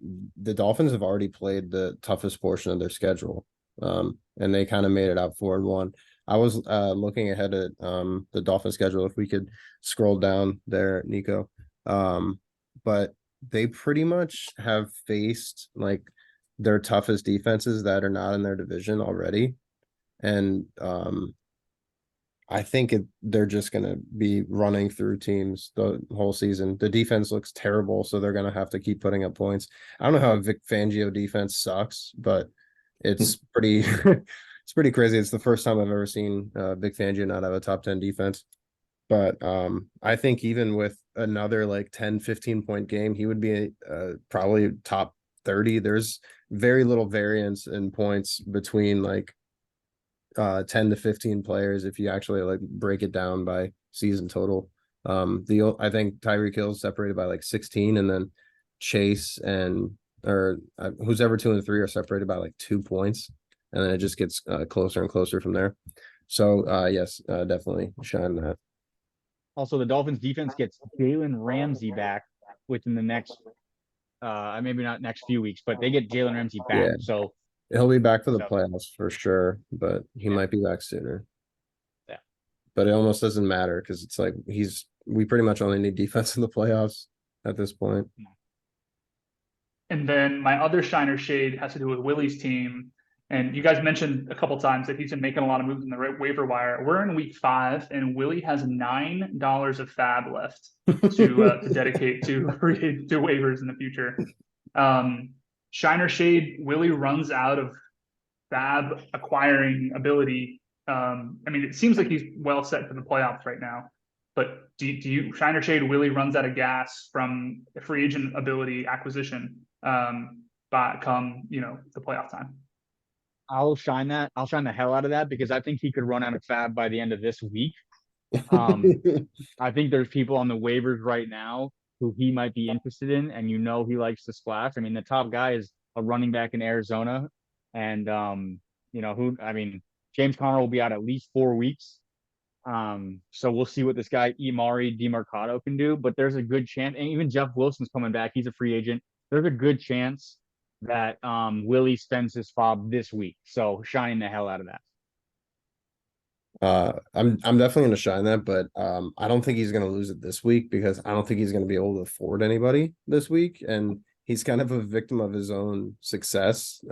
Dolphins have already played the toughest portion of their schedule. And they kind of made it out 4-1. I was looking ahead at the Dolphins schedule if we could scroll down there, Nico. But they pretty much have faced like their toughest defenses that are not in their division already. And I think they're just going to be running through teams the whole season. The defense looks terrible, so they're going to have to keep putting up points. I don't know how Vic Fangio defense sucks, but it's pretty it's pretty crazy. It's the first time I've ever seen Vic Fangio not have a top 10 defense. But I think even with another like 10-15 point game, he would be probably top 30. There's very little variance in points between like 10 to 15 players if you actually like break it down by season total. I think Tyreek Hill is separated by like 16, and then Chase and who's ever 2 and 3 are separated by like 2 points, and then it just gets closer and closer from there. So yes, definitely shine that. Also, the Dolphins defense gets Jalen Ramsey back within the next maybe not next few weeks, but they get Jalen Ramsey back. Yeah. So He'll be back for the playoffs for sure, but he might be back sooner. Yeah. But it almost doesn't matter because it's like we pretty much only need defense in the playoffs at this point. And then my other shiner shade has to do with Willie's team. And you guys mentioned a couple times that he's been making a lot of moves in the waiver wire. We're in week 5, and Willie has $9 of fab left to dedicate to waivers in the future. Shiner shade, Willie runs out of fab acquiring ability. I mean, it seems like he's well set for the playoffs right now. But do you shiner shade Willie runs out of gas from a free agent ability acquisition come the playoff time? I'll shine the hell out of that because I think he could run out of fab by the end of this week. I think there's people on the waivers right now who he might be interested in, and he likes to splash. I mean, the top guy is a running back in Arizona, and James Conner will be out at least 4 weeks. So we'll see what this guy Imari DiMercado can do, but there's a good chance, and even Jeff Wilson's coming back. He's a free agent. There's a good chance that Willie spends his fob this week. So shining the hell out of that. I'm definitely gonna shine that, but I don't think he's gonna lose it this week because I don't think he's gonna be able to afford anybody this week, and he's kind of a victim of his own success.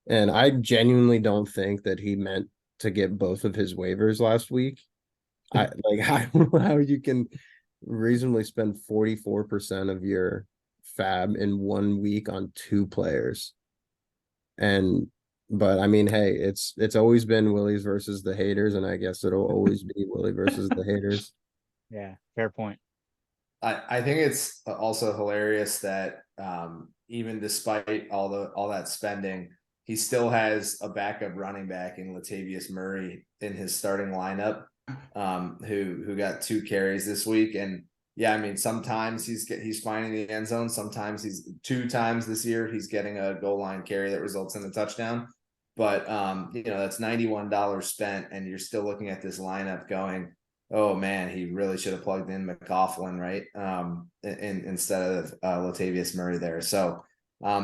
And I genuinely don't think that he meant to get both of his waivers last week. I don't know how you can reasonably spend 44% of your fab in 1 week on 2 players. But I mean, hey, it's always been Willie's versus the haters, and I guess it'll always be Willie versus the haters. Yeah, fair point. I think it's also hilarious that even despite all that spending, he still has a backup running back in Latavius Murray in his starting lineup, who got 2 carries this week. And yeah, I mean, sometimes he's finding the end zone. Sometimes 2 times this year he's getting a goal line carry that results in a touchdown. But that's $91 spent, and you're still looking at this lineup going, oh man, he really should have plugged in McLaughlin, right? Instead of Latavius Murray there. So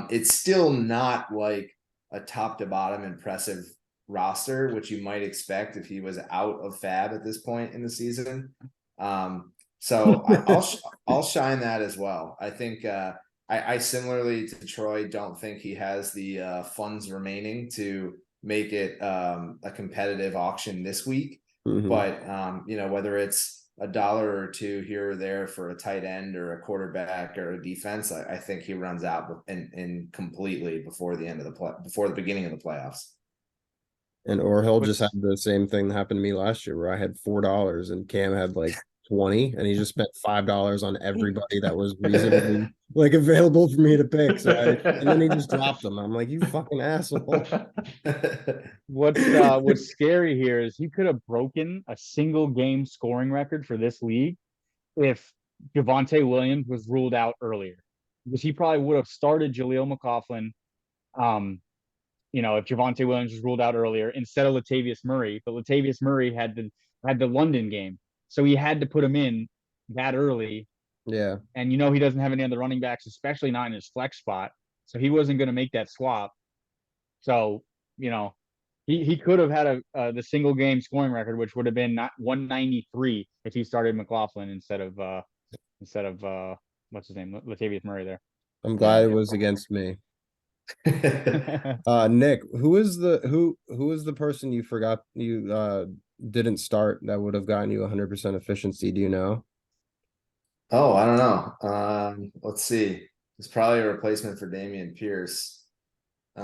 it's still not like a top to bottom impressive roster, which you might expect if he was out of Fab at this point in the season. So I'll shine that as well. I think I similarly to Troy don't think he has the funds remaining to make it a competitive auction this week. Mhm. But whether it's $1 or $2 here or there for a tight end or a quarterback or a defense, I think he runs out in completely before the beginning of the playoffs. And or he'll just have What's the same thing happen to me last year where I had $4 and Cam had like 20 and he just spent $5 on everybody that was reasonably like available for me to pick. And then he just dropped them. I'm like, you fucking asshole. what's scary here is he could have broken a single game scoring record for this league if Javonte Williams was ruled out earlier, because he probably would have started Jaleel McLaughlin. If Javonte Williams was ruled out earlier instead of Latavius Murray, but Latavius Murray had the London game, so he had to put him in that early. Yeah. And he doesn't have any other running backs, especially not in his flex spot, so he wasn't going to make that swap. So he could have had the single game scoring record, which would have been not 193 if he started McLaughlin instead of what's his name, Latavius Murray there. I'm glad it was against me. Nick, who is the person you forgot you didn't start that would have gotten you 100% efficiency? Do you know? Oh, I don't know. Let's see. It's probably a replacement for Damian Pierce. If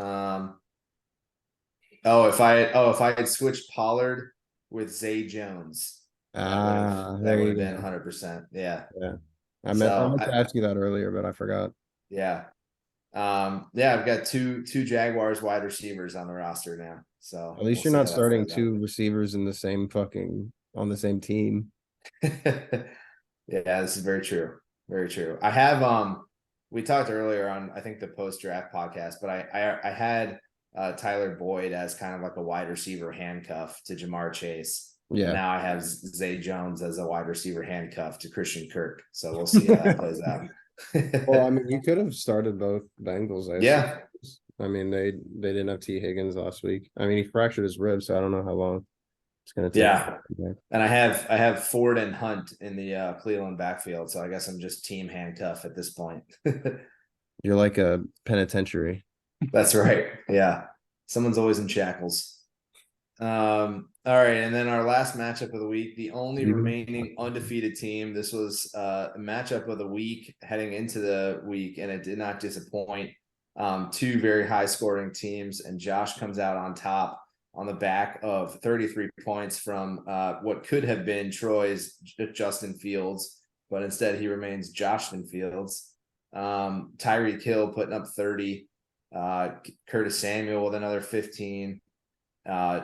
I had switched Pollard with Zay Jones, that There would you have been go. 100%. Yeah. Yeah. I meant to ask you that earlier, but I forgot. Yeah. I've got two Jaguars wide receivers on the roster now. So At least we'll you're see not how that starting plays out. two receivers in the same on the same team. Yeah, this is very true. Very true. I have we talked earlier on I think the post draft podcast, but I had Tyler Boyd as kind of like a wide receiver handcuff to Jamar Chase. Yeah. And now I have Zay Jones as a wide receiver handcuff to Christian Kirk. So we'll see how that plays out. Well, I mean, you could have started both Bengals. Yeah. I mean, they didn't have T. Higgins last week. I mean, he fractured his ribs, so I don't know how long it's gonna take. Yeah. And I have Ford and Hunt in the Cleveland backfield, so I guess I'm just team handcuff at this point. You're like a penitentiary. That's right. Yeah. Someone's always in shackles. All right, and then our last matchup of the week, the only remaining undefeated team. This was a matchup of the week heading into the week, and it did not disappoint. Two very high scoring teams, and Josh comes out on top on the back of 33 points from what could have been Troy's Justin Fields, but instead he remains Joshin Fields. Tyreek Hill putting up 30, Curtis Samuel with another 15.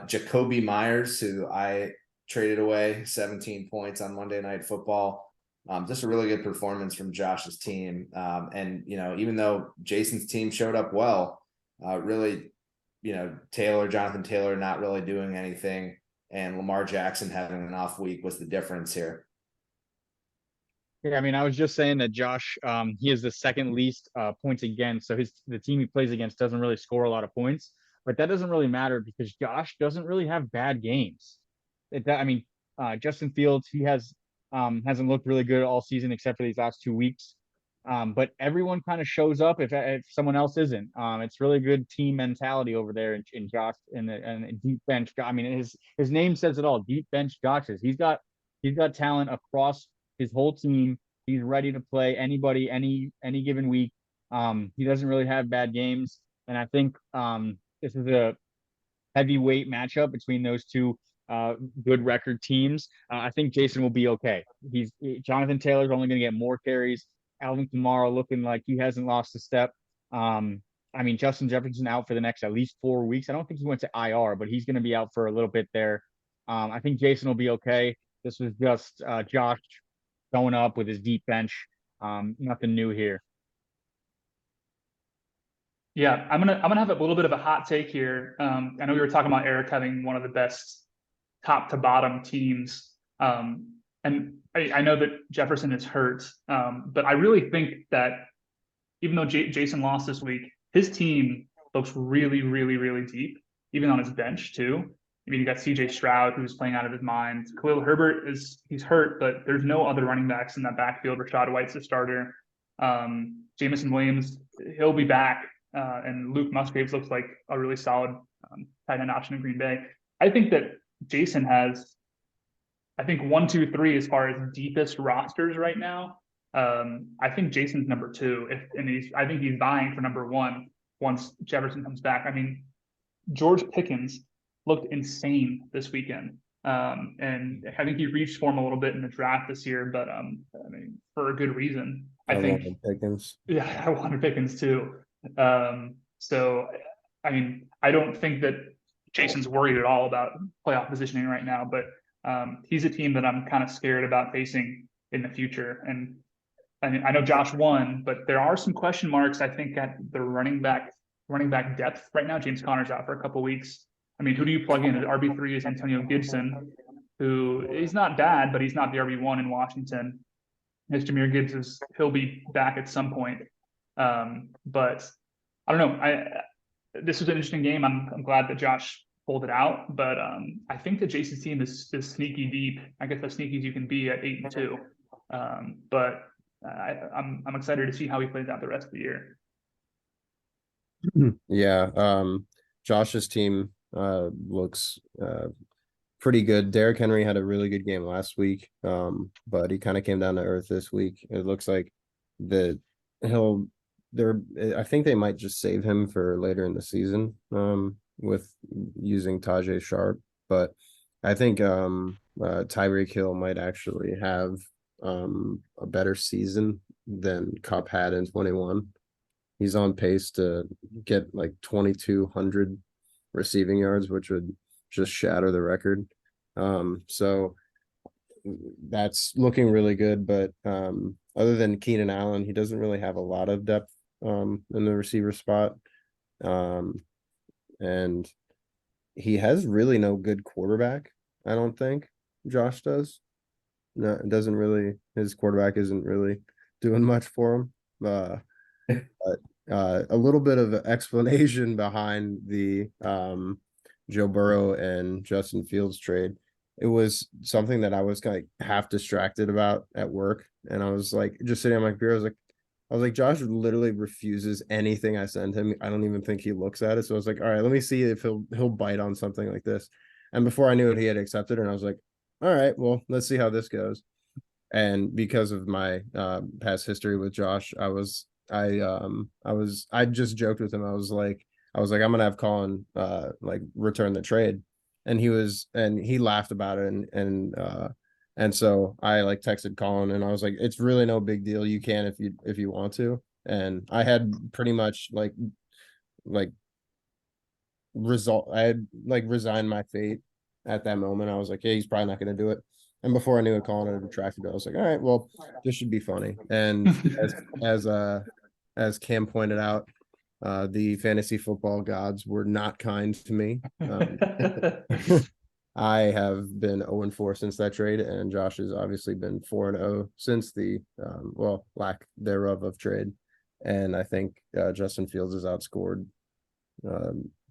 Jacoby Myers, who I traded away 17 points on Monday Night Football. Just a really good performance from Josh's team. And even though Jason's team showed up well, really, Jonathan Taylor not really doing anything, and Lamar Jackson having an off week was the difference here. Yeah, I mean, I was just saying that Josh, he is the second least points against. So the team he plays against doesn't really score a lot of points, but that doesn't really matter because Josh doesn't really have bad games. Justin Fields, he hasn't looked really good all season except for these last 2 weeks. But everyone kind of shows up if someone else isn't. It's really good team mentality over there in Josh and deep bench. I mean, his name says it all. Deep bench Josh's. He's got talent across his whole team. He's ready to play anybody any given week. He doesn't really have bad games, and I think this is a heavyweight matchup between those two good record teams. I think Jason will be okay. Jonathan Taylor's only going to get more carries. Alvin Kamara looking like he hasn't lost a step. Justin Jefferson out for the next at least 4 weeks. I don't think he went to IR, but he's going to be out for a little bit there. I think Jason will be okay. This was just Josh going up with his deep bench. Nothing new here. Yeah, I'm gonna have a little bit of a hot take here. I know we were talking about Eric having one of the best top to bottom teams. And I know that Jefferson is hurt, but I really think that even though Jason lost this week, his team looks really, really, really deep, even on his bench too. I mean, you got C.J. Stroud, who's playing out of his mind. Khalil Herbert he's hurt, but there's no other running backs in that backfield. Rashad White's the starter. Jamison Williams, he'll be back, and Luke Musgraves looks like a really solid tight end option in Green Bay. I think that Jason has, I think 1, 2, 3 as far as deepest rosters right now. I think Jason's number 2, I think he's vying for number 1 once Jefferson comes back. I mean, George Pickens looked insane this weekend, and I think he reached form a little bit in the draft this year, but I mean, for a good reason. I think wanted Pickens. Yeah, I wanted Pickens too. So I mean, I don't think that Jason's worried at all about playoff positioning right now, but he's a team that I'm kind of scared about facing in the future. And I mean, I know Josh won, but there are some question marks, I think, at the running back depth right now. James Conner's out for a couple weeks. I mean, who do you plug in? RB3 is Antonio Gibson, who is not bad, but he's not the RB1 in Washington. As Jahmyr Gibbs he'll be back at some point. But I don't know. This was an interesting game. I'm glad that Josh pulled it out, but I think that Jason's team is sneaky deep. I guess as sneaky as you can be at 8-2. But I'm excited to see how he plays out the rest of the year. Yeah, Josh's team looks pretty good. Derrick Henry had a really good game last week, but he kind of came down to earth this week. It looks like I think they might just save him for later in the season, with using Tajay Sharp. But I think Tyreek Hill might actually have a better season than Kupp had in 21. He's on pace to get like 2,200 receiving yards, which would just shatter the record. So that's looking really good. But other than Keenan Allen, he doesn't really have a lot of depth in the receiver spot. And he has really no good quarterback, I don't think. Josh does. No, it doesn't really, his quarterback isn't really doing much for him. But a little bit of explanation behind the Joe Burrow and Justin Fields trade. It was something that I was kind of half distracted about at work, and I was like just sitting on my computer. I was like, Josh literally refuses anything I send him. I don't even think he looks at it. So I was like, all right, let me see if he'll bite on something like this. And before I knew it, he had accepted it, and I was like, all right, well, let's see how this goes. And because of my past history with Josh, I just joked with him. I was like, I'm gonna have Colin like return the trade. And he laughed about it, and so I like texted Colin, and I was like, it's really no big deal. You can if you want to. And I had pretty much like I had like resigned my fate at that moment. I was like, yeah, he's probably not gonna do it. And before I knew it, Colin had retracted it. I was like, all right, well, this should be funny. And as Cam pointed out, the fantasy football gods were not kind to me. I have been 0-4 since that trade, and Josh has obviously been 4-0 since the lack thereof of trade. And I think Justin Fields has outscored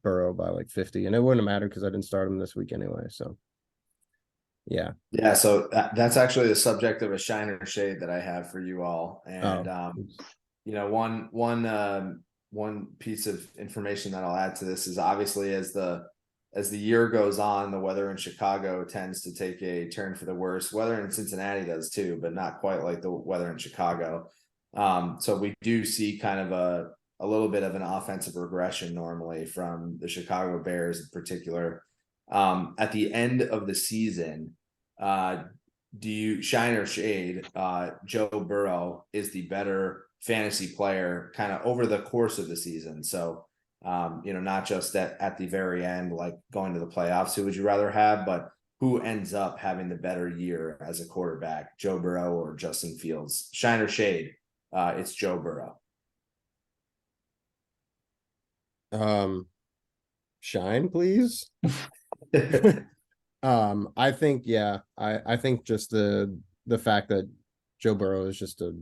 Burrow by like 50, and it wouldn't have mattered because I didn't start him this week anyway. So yeah. So that's actually the subject of a shiner shade that I have for you all. And one piece of information that I'll add to this is obviously as the year goes on, the weather in Chicago tends to take a turn for the worse. Weather in Cincinnati does too, but not quite like the weather in Chicago. So we do see kind of a little bit of an offensive regression normally from the Chicago Bears in particular. At the end of the season, do you shine or shade? Joe Burrow is the better fantasy player kind of over the course of the season. So, not just at the very end, like going to the playoffs, who would you rather have, but who ends up having the better year as a quarterback, Joe Burrow or Justin Fields? Shine or shade? It's Joe Burrow. Shine, please. I think, yeah, I think just the fact that Joe Burrow is just a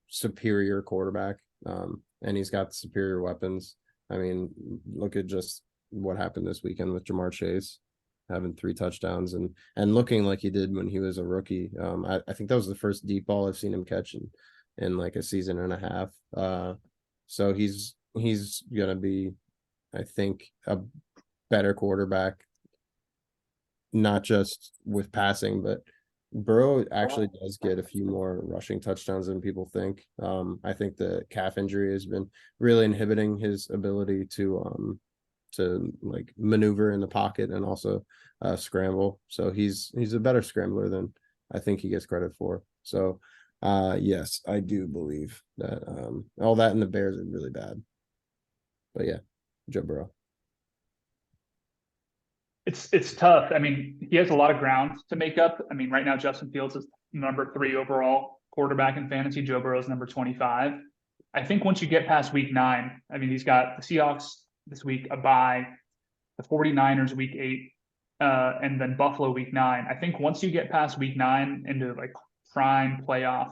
superior quarterback, and he's got superior weapons. I mean, look at just what happened this weekend with Jamar Chase having 3 touchdowns and looking like he did when he was a rookie. I think that was the first deep ball I've seen him catch in like a season and a half. So he's gonna be, I think, a better quarterback, not just with passing, but Burrow actually does get a few more rushing touchdowns than people think. I think the calf injury has been really inhibiting his ability to like maneuver in the pocket and also scramble. So he's a better scrambler than I think he gets credit for. So yes, I do believe that all that and the Bears are really bad. But yeah, Joe Burrow. It's tough. I mean, he has a lot of ground to make up. I mean, right now Justin Fields is number 3 overall quarterback in fantasy. Joe Burrow is number 25. I think once you get past week 9, I mean, he's got the Seahawks this week, a bye, the 49ers week 8, and then Buffalo week 9. I think once you get past week 9 into like prime playoff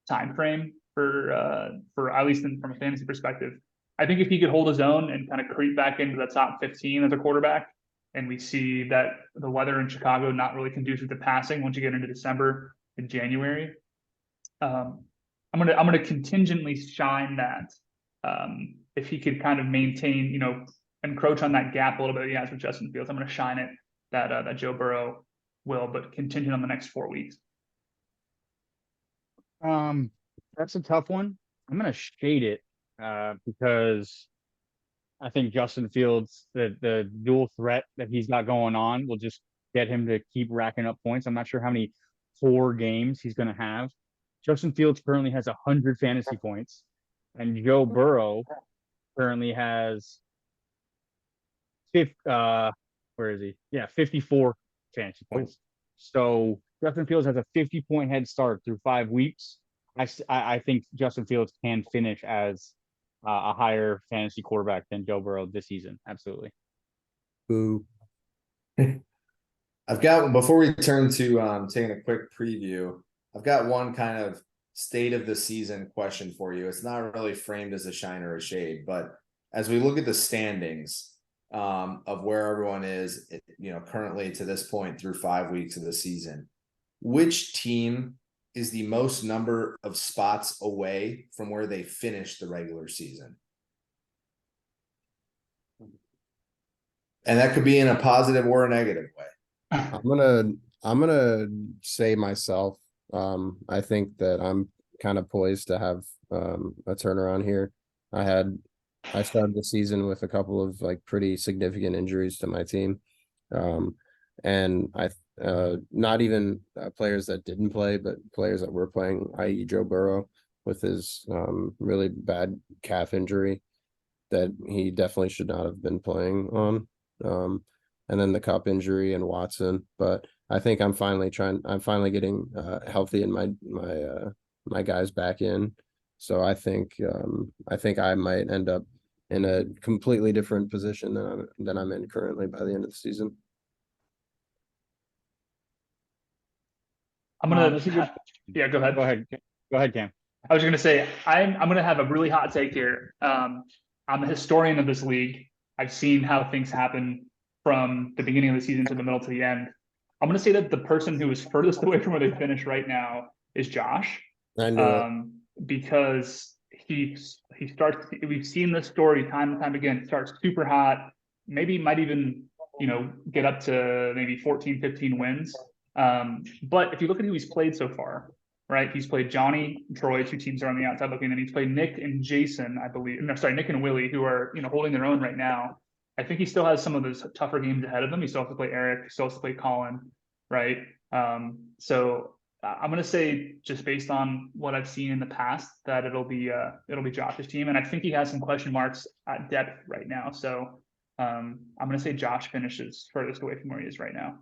time frame for at least from a fantasy perspective, I think if he could hold his own and kind of creep back into the top 15 as a quarterback, and we see that the weather in Chicago not really conducive to passing once you get into December and January, I'm gonna contingently shine that if he could kind of maintain, encroach on that gap a little bit he has with Justin Fields. I'm gonna shine it that Joe Burrow will, but contingent on the next 4 weeks. That's a tough one. I'm gonna shade it because I think Justin Fields, the dual threat that he's got going on, will just get him to keep racking up points. I'm not sure how many 4 games he's going to have. Justin Fields currently has 100 fantasy points, and Joe Burrow currently has where is he? Yeah, 54 fantasy points. So Justin Fields has a 50-point head start through 5 weeks. I think Justin Fields can finish as a higher fantasy quarterback than Joe Burrow this season. Absolutely. Boo. I've got, before we turn to taking a quick preview, I've got one kind of state of the season question for you. It's not really framed as a shine or a shade, but as we look at the standings of where everyone is, currently to this point through 5 weeks of the season, which team is the most number of spots away from where they finished the regular season? And that could be in a positive or a negative way. I'm gonna say myself. I think that I'm kind of poised to have a turnaround here. I started the season with a couple of like pretty significant injuries to my team. And not even players that didn't play, but players that were playing, i.e. Joe Burrow with his really bad calf injury that he definitely should not have been playing on. And then the Cup injury and Watson. But I think I'm finally getting healthy and my guys back in. So I think I might end up in a completely different position than I'm in currently by the end of the season. I'm gonna That's a good. yeah, go ahead. Go ahead, Cam. I was gonna say I'm gonna have a really hot take here. I'm a historian of this league. I've seen how things happen from the beginning of the season to the middle to the end. I'm gonna say that the person who is furthest away from where they finish right now is Josh. I knew it. Because he starts. We've seen this story time and time again. Starts super hot, maybe might even get up to maybe 14, 15 wins. But if you look at who he's played so far, right? He's played Johnny, Troy, 2 teams are on the outside looking, and he's played Nick and Jason, I believe. No, sorry, Nick and Willie, who are holding their own right now. I think he still has some of those tougher games ahead of him. He still has to play Eric. He still has to play Colin, right? So I'm going to say, just based on what I've seen in the past, that it'll be Josh's team, and I think he has some question marks at depth right now. So I'm going to say Josh finishes furthest away from where he is right now.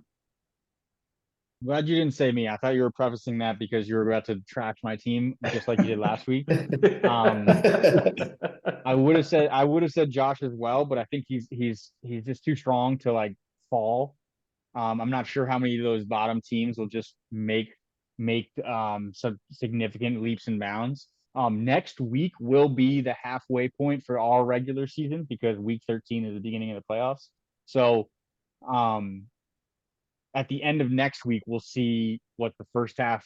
Glad you didn't say me. I thought you were prefacing that because you were about to trash my team just like you did last week. I would have said Josh as well, but I think he's just too strong to like fall. I'm not sure how many of those bottom teams will just make some significant leaps and bounds. Next week will be the halfway point for our regular season because week 13 is the beginning of the playoffs. So um at the end of next week, we'll see what the first half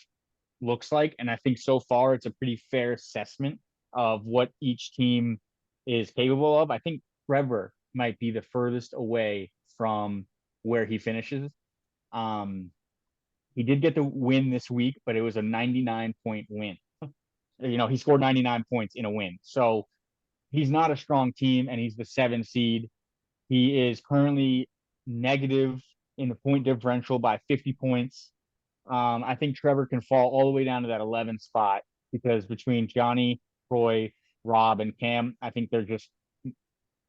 looks like. And I think so far it's a pretty fair assessment of what each team is capable of. I think Trevor might be the furthest away from where he finishes. Um, he did get the win this week, but it was a 99-point win. He scored 99 points in a win. So he's not a strong team, and he's the 7 seed. He is currently negative in the point differential by 50 points. I think Trevor can fall all the way down to that 11 spot because between Johnny, Troy, Rob, and Cam, I think they're just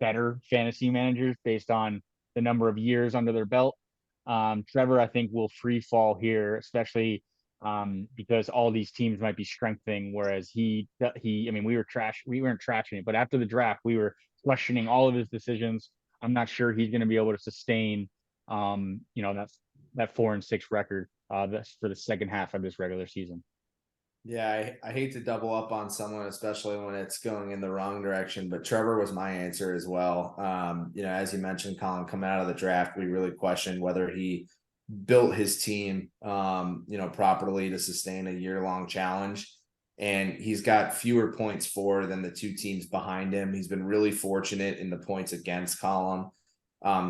better fantasy managers based on the number of years under their belt. Trevor, I think, will free fall here, especially because all these teams might be strengthening, whereas I mean, we weren't trashing it, but after the draft, we were questioning all of his decisions. I'm not sure he's going to be able to sustain, that 4-6 record that's for the second half of this regular season. Yeah, I hate to double up on someone, especially when it's going in the wrong direction, but Trevor was my answer as well. As you mentioned, Colin, coming out of the draft, we really questioned whether he built his team, properly to sustain a year-long challenge. And he's got fewer points for than the two teams behind him. He's been really fortunate in the points against column.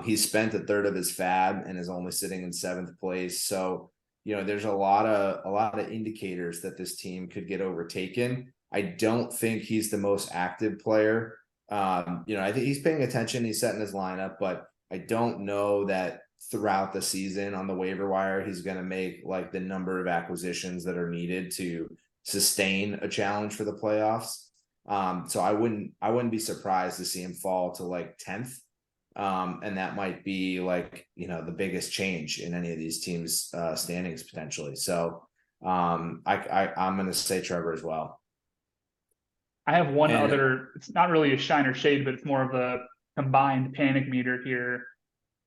He's spent a third of his fab and is only sitting in 7th place. So, there's a lot of indicators that this team could get overtaken. I don't think he's the most active player. I think he's paying attention. He's setting his lineup, but I don't know that throughout the season on the waiver wire, he's going to make like the number of acquisitions that are needed to sustain a challenge for the playoffs. So I wouldn't be surprised to see him fall to like 10th. And that might be like, the biggest change in any of these teams' standings potentially. So I'm going to say Trevor as well. I have one other, it's not really a shine or shade, but it's more of a combined panic meter here.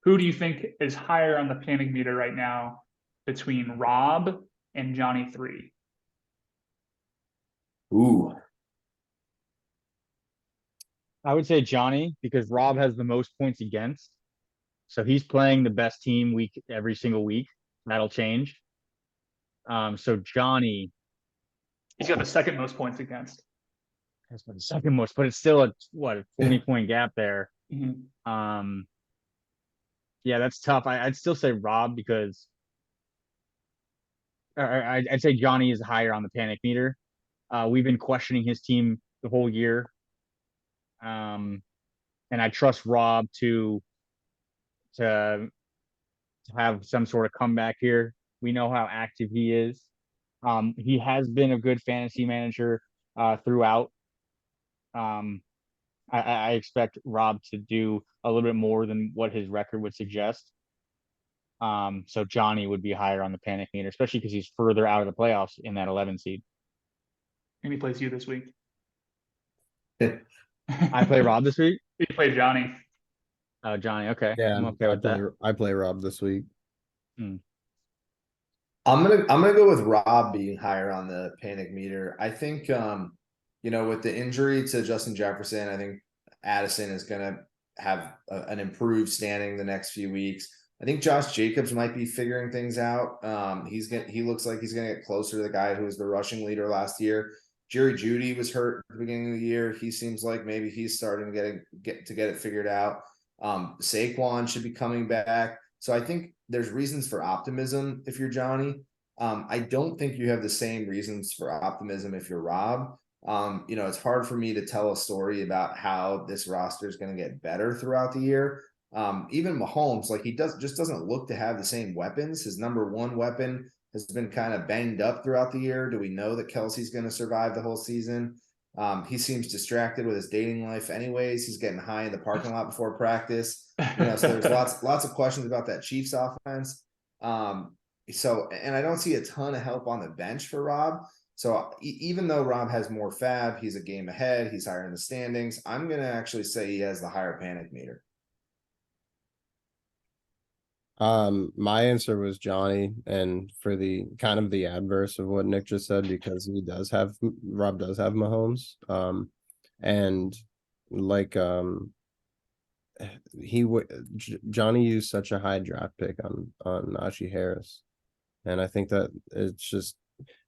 Who do you think is higher on the panic meter right now between Rob and Johnny 3? Ooh. I would say Johnny because Rob has the most points against. So he's playing the best team every single week. That'll change. So Johnny. He's got the second most points against. That's the second most, but it's still a 20-point gap there. Mm-hmm. Yeah, that's tough. I'd still say Rob because I'd say Johnny is higher on the panic meter. We've been questioning his team the whole year. And I trust Rob to have some sort of comeback here. We know how active he is. He has been a good fantasy manager throughout. I expect Rob to do a little bit more than what his record would suggest. So Johnny would be higher on the panic meter, especially because he's further out of the playoffs in that 11 seed. And he plays you this week. I play Rob this week. He played Johnny. Oh, Johnny. Okay. Yeah, I'm okay with that. I play Rob this week. I'm gonna go with Rob being higher on the panic meter. I think with the injury to Justin Jefferson, I think Addison is gonna have an improved standing the next few weeks. I think Josh Jacobs might be figuring things out. He looks like he's gonna get closer to the guy who was the rushing leader last year. Jerry Jeudy was hurt at the beginning of the year. He seems like maybe he's starting to get it figured out. Saquon should be coming back. So I think there's reasons for optimism if you're Johnny. I don't think you have the same reasons for optimism if you're Rob. It's hard for me to tell a story about how this roster is going to get better throughout the year. Even Mahomes, like he doesn't look to have the same weapons. His number one weapon has been kind of banged up throughout the year. Do we know that Kelsey's going to survive the whole season? He seems distracted with his dating life anyways. He's getting high in the parking lot before practice. So there's lots of questions about that Chiefs offense. So, and I don't see a ton of help on the bench for Rob. So even though Rob has more fab, he's a game ahead, he's higher in the standings. I'm gonna actually say he has the higher panic meter. My answer was Johnny, and for the kind of the adverse of what Nick just said, because Rob does have Mahomes. And like Johnny used such a high draft pick on Najee Harris, and I think that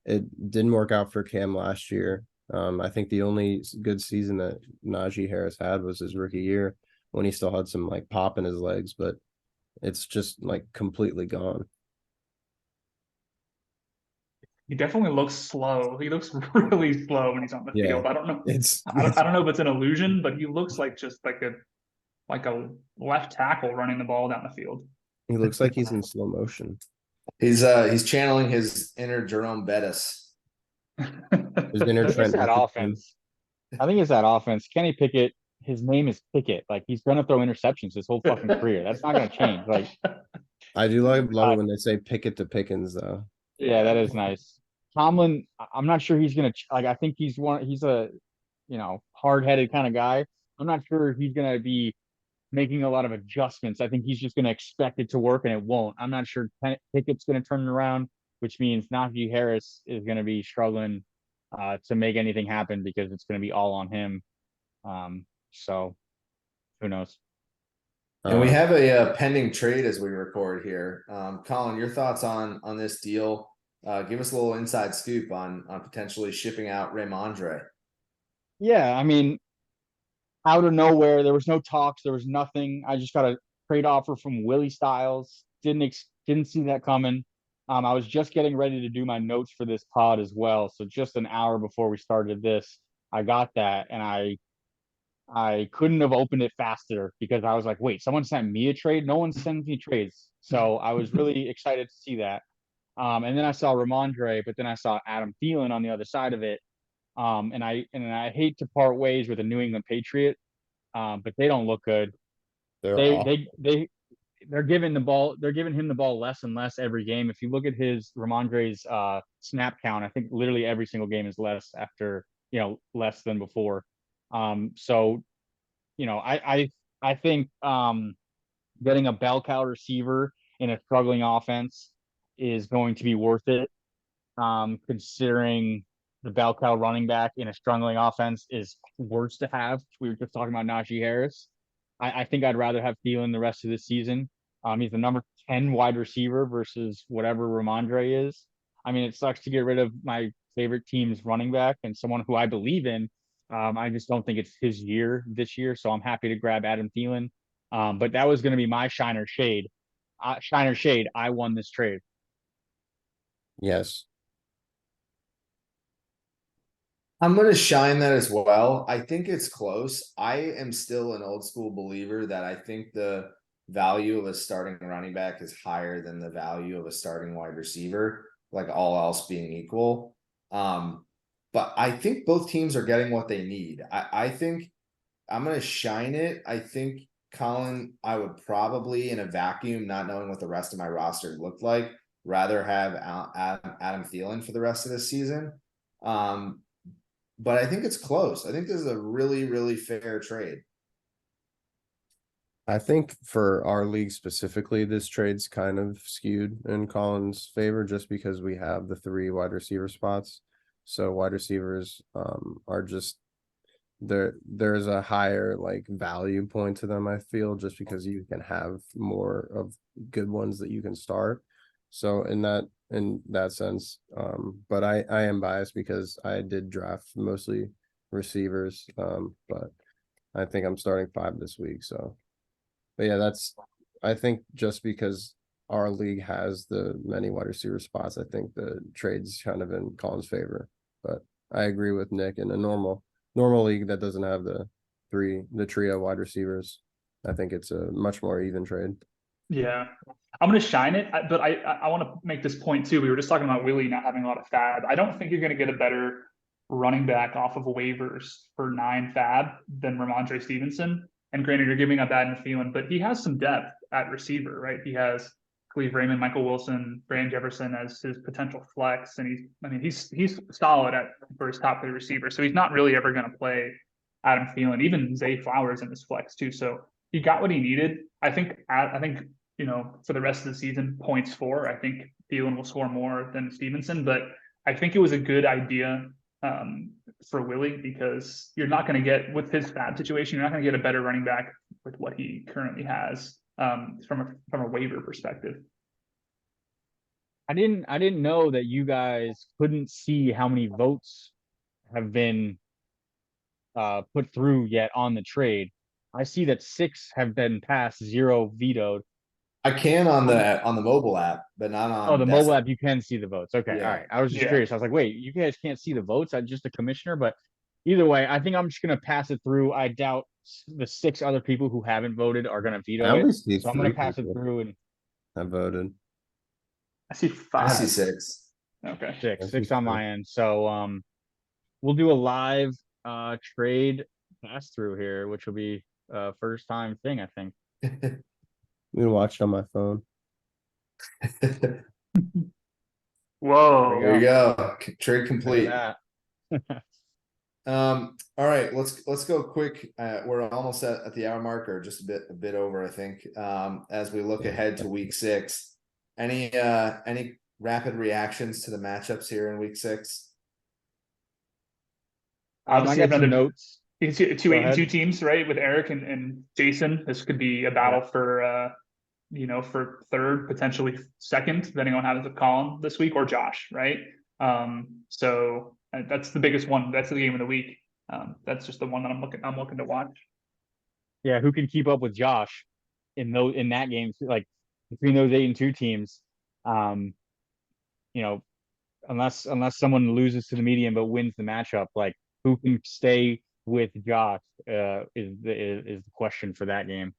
it didn't work out for Cam last year. I think the only good season that Najee Harris had was his rookie year when he still had some like pop in his legs, but it's just like completely gone. He definitely looks slow. He looks really slow when he's on the Yeah, field. I don't know. it's I don't know if it's an illusion, but he looks like just like a left tackle running the ball down the field. he looks like he's in slow motion. He's channeling his inner Jerome Bettis. His inner I think it's Trent that Richardson. offense. I think it's that offense. Kenny Pickett, his name is Pickett. Like he's gonna throw interceptions his whole fucking career. That's not gonna change. Like, I do love it when they say Pickett to Pickens though. yeah, that is nice. Tomlin, I'm not sure he's gonna like. I think he's a hard-headed kind of guy. I'm not sure he's gonna be making a lot of adjustments. I think he's just gonna expect it to work and it won't. I'm not sure Pickett's gonna turn it around, which means Najee Harris is gonna be struggling to make anything happen because it's gonna be all on him. So who knows? And we have a pending trade as we record here. Colin, your thoughts on this deal? Give us a little inside scoop on potentially shipping out Ramondre. Yeah, I mean, out of nowhere, there was no talks, there was nothing. I just got a trade offer from Willie Styles. Didn't see that coming. I was just getting ready to do my notes for this pod as well. So just an hour before we started this, I got that, and I couldn't have opened it faster because I was like, wait, someone sent me a trade? No one sends me trades. So I was really excited to see that. And then I saw Ramondre, but then I saw Adam Thielen on the other side of it. And I hate to part ways with a New England Patriot, but they don't look good. They're They off. they're giving him the ball less and less every game. If you look at his Ramondre's snap count, I think literally every single game is less than before. So I think getting a bell cow receiver in a struggling offense is going to be worth it. Considering the bell cow running back in a struggling offense is worse to have. We were just talking about Najee Harris. I think I'd rather have Thielen the rest of the season. He's the number 10 wide receiver versus whatever Ramondre is. I mean, it sucks to get rid of my favorite team's running back and someone who I believe in. I just don't think it's his year this year, so I'm happy to grab Adam Thielen. But that was going to be my shiner shade. Shiner shade. I won this trade. Yes. I'm going to shine that as well. I think it's close. I am still an old school believer that I think the value of a starting running back is higher than the value of a starting wide receiver, like all else being equal. But I think both teams are getting what they need. I think I'm going to shine it. I think, Colin, I would probably, in a vacuum, not knowing what the rest of my roster looked like, rather have Adam Thielen for the rest of this season. But I think it's close. I think this is a really, really fair trade. I think for our league specifically, this trade's kind of skewed in Colin's favor just because we have the 3 wide receiver spots. So wide receivers are just there's a higher like value point to them, I feel, just because you can have more of good ones that you can start. So in that sense, but I am biased because I did draft mostly receivers, but I think I'm starting 5 this week. So, but yeah, I think just because our league has the many wide receiver spots, I think the trade's kind of in Colin's favor. But I agree with Nick, in a normal league that doesn't have the trio wide receivers, I think it's a much more even trade. Yeah, I'm going to shine it, but I want to make this point too. We were just talking about Willie not having a lot of fab. I don't think you're going to get a better running back off of waivers for 9 fab than Ramondre Stevenson. And granted, you're giving up Adam Thielen, but he has some depth at receiver, right? He has Cleve Raymond, Michael Wilson, Brandon Jefferson as his potential flex, and he's solid for his top 3 receivers. So he's not really ever going to play Adam Thielen, even Zay Flowers in his flex too. So he got what he needed. I think for the rest of the season, points for. I think Thielen will score more than Stevenson, but I think it was a good idea for Willie, because you're not going to get, with his fab situation, you're not going to get a better running back with what he currently has from a waiver perspective. I didn't know that you guys couldn't see how many votes have been put through yet on the trade. I see that 6 have been passed, 0 vetoed. I can on the mobile app, but not on. Oh, the mobile desktop. app, you can see the votes. Okay, Yeah. all right. I was just Yeah. curious. I was like, wait, you guys can't see the votes? I'm just a commissioner, but either way, I think I'm just gonna pass it through. I doubt the 6 other people who haven't voted are gonna I veto only it. see So I'm gonna 3 pass it people through and that voted. I see I 5. see 6. Okay. six, I see 6 on 3. my end. So we'll do a live trade pass through here, which will be first time thing, I think. We watched on my phone. Whoa. There you go. Trade Look at complete. that. All right, let's go quick. We're almost at the hour mark, or just a bit over, I think. As we look ahead to week 6, any rapid reactions to the matchups here in week 6? I Obviously, got some another notes. you can see 2 Go 8-2 ahead. teams, right? With Eric and Jason. This could be a battle for for third, potentially second, depending on how does it Colin this week, or Josh, right? So that's the biggest one. That's the game of the week. That's just the one that I'm looking to watch. Yeah, who can keep up with Josh in that game? Like between those 8-2 teams, unless someone loses to the median but wins the matchup, like who can stay with Josh is the question for that game.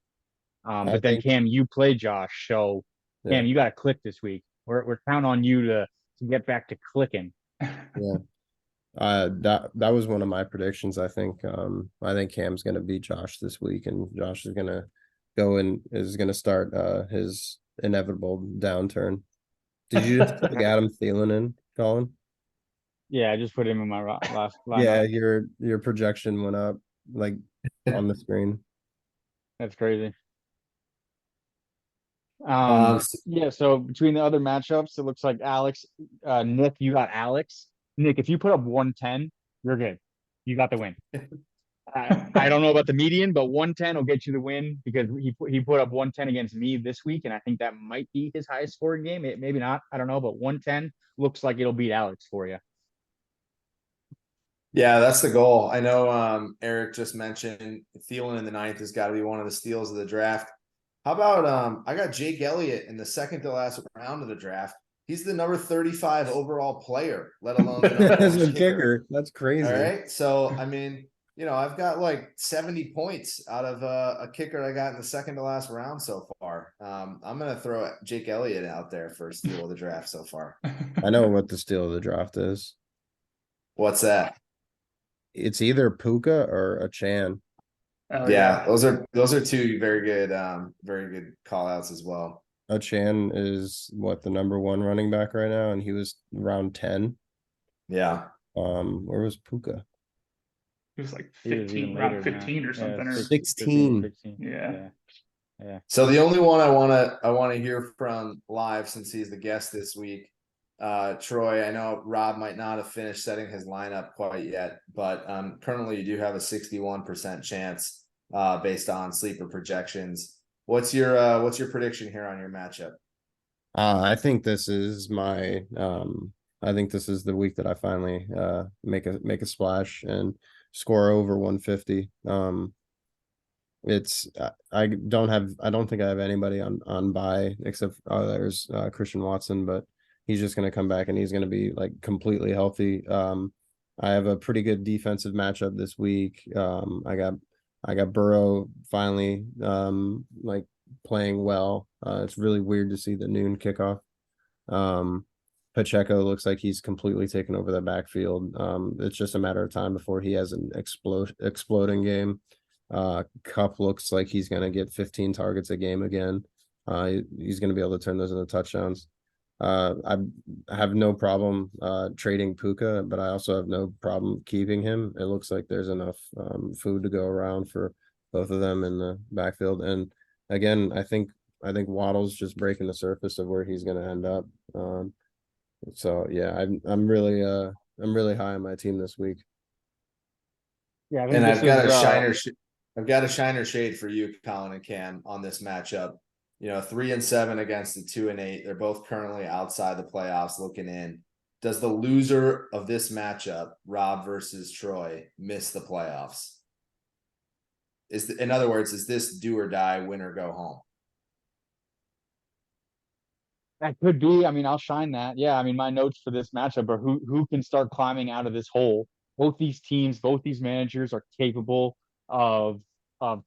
But then Cam, you play Josh, so Cam, you got to click this week. We're counting on you to get back to clicking. Yeah. That was one of my predictions. I think Cam's gonna beat Josh this week, and Josh is gonna start his inevitable downturn. Did you just plug Adam Thielen in, Colin? Yeah, I just put him in my last lineup. Yeah, your projection went up like on the screen. That's crazy. Um, Yeah, so between the other matchups, it looks like Nick, you got Alex. Nick, if you put up 110, you're good. You got the win. I don't know about the median, but 110 will get you the win, because he put up 110 against me this week, and I think that might be his highest scoring game. Maybe not. I don't know, but 110 looks like it'll beat Alex for you. Yeah, that's the goal. I know Eric just mentioned Thielen in the 9th has got to be one of the steals of the draft. How about I got Jake Elliott in the second to last round of the draft. He's the number 35 overall player, let alone the number As 1 a kicker. That's crazy. All right. So I mean, I've got like 70 points out of a kicker I got in the second to last round so far. I'm gonna throw Jake Elliott out there for a steal of the draft so far. I know what the steal of the draft is. What's that? It's either Puka or a Chan. Oh, Yeah, those are 2 very good call outs as well. Chan is the number 1 running back right now, and he was round 10. Yeah. Where was Puka? He was like He was 15, even around later than 15 or that. something. Yeah, Or 16. Yeah. So the only one I want to hear from live, since he's the guest this week, Troy, I know Rob might not have finished setting his lineup quite yet, but currently you do have a 61% chance based on sleeper projections. What's your prediction here on your matchup? I think this is the week that I finally make a splash and score over 150. I don't think I have anybody on bye except there's Christian Watson, but he's just going to come back and he's going to be like completely healthy. I have a pretty good defensive matchup this week. I got Burrow finally like playing well. It's really weird to see the noon kickoff. Pacheco looks like he's completely taken over the backfield. It's just a matter of time before he has an exploding game. Cup looks like he's going to get 15 targets a game again. He's going to be able to turn those into touchdowns. I have no problem trading Puka, but I also have no problem keeping him. It looks like there's enough food to go around for both of them in the backfield. And again, I think Waddle's just breaking the surface of where he's going to end up. So yeah, I'm really high on my team this week. Yeah, I think And this I've got is, a shiner. I've got a shiner shade for you, Colin and Cam, on this matchup. 3-7 against the 2-8. They're both currently outside the playoffs looking in. Does the loser of this matchup, Rob versus Troy, miss the playoffs? In other words, is this do or die, win or go home? that could be. I mean, I'll shine that. Yeah, I mean, my notes for this matchup are who can start climbing out of this hole. Both these teams, both these managers are capable of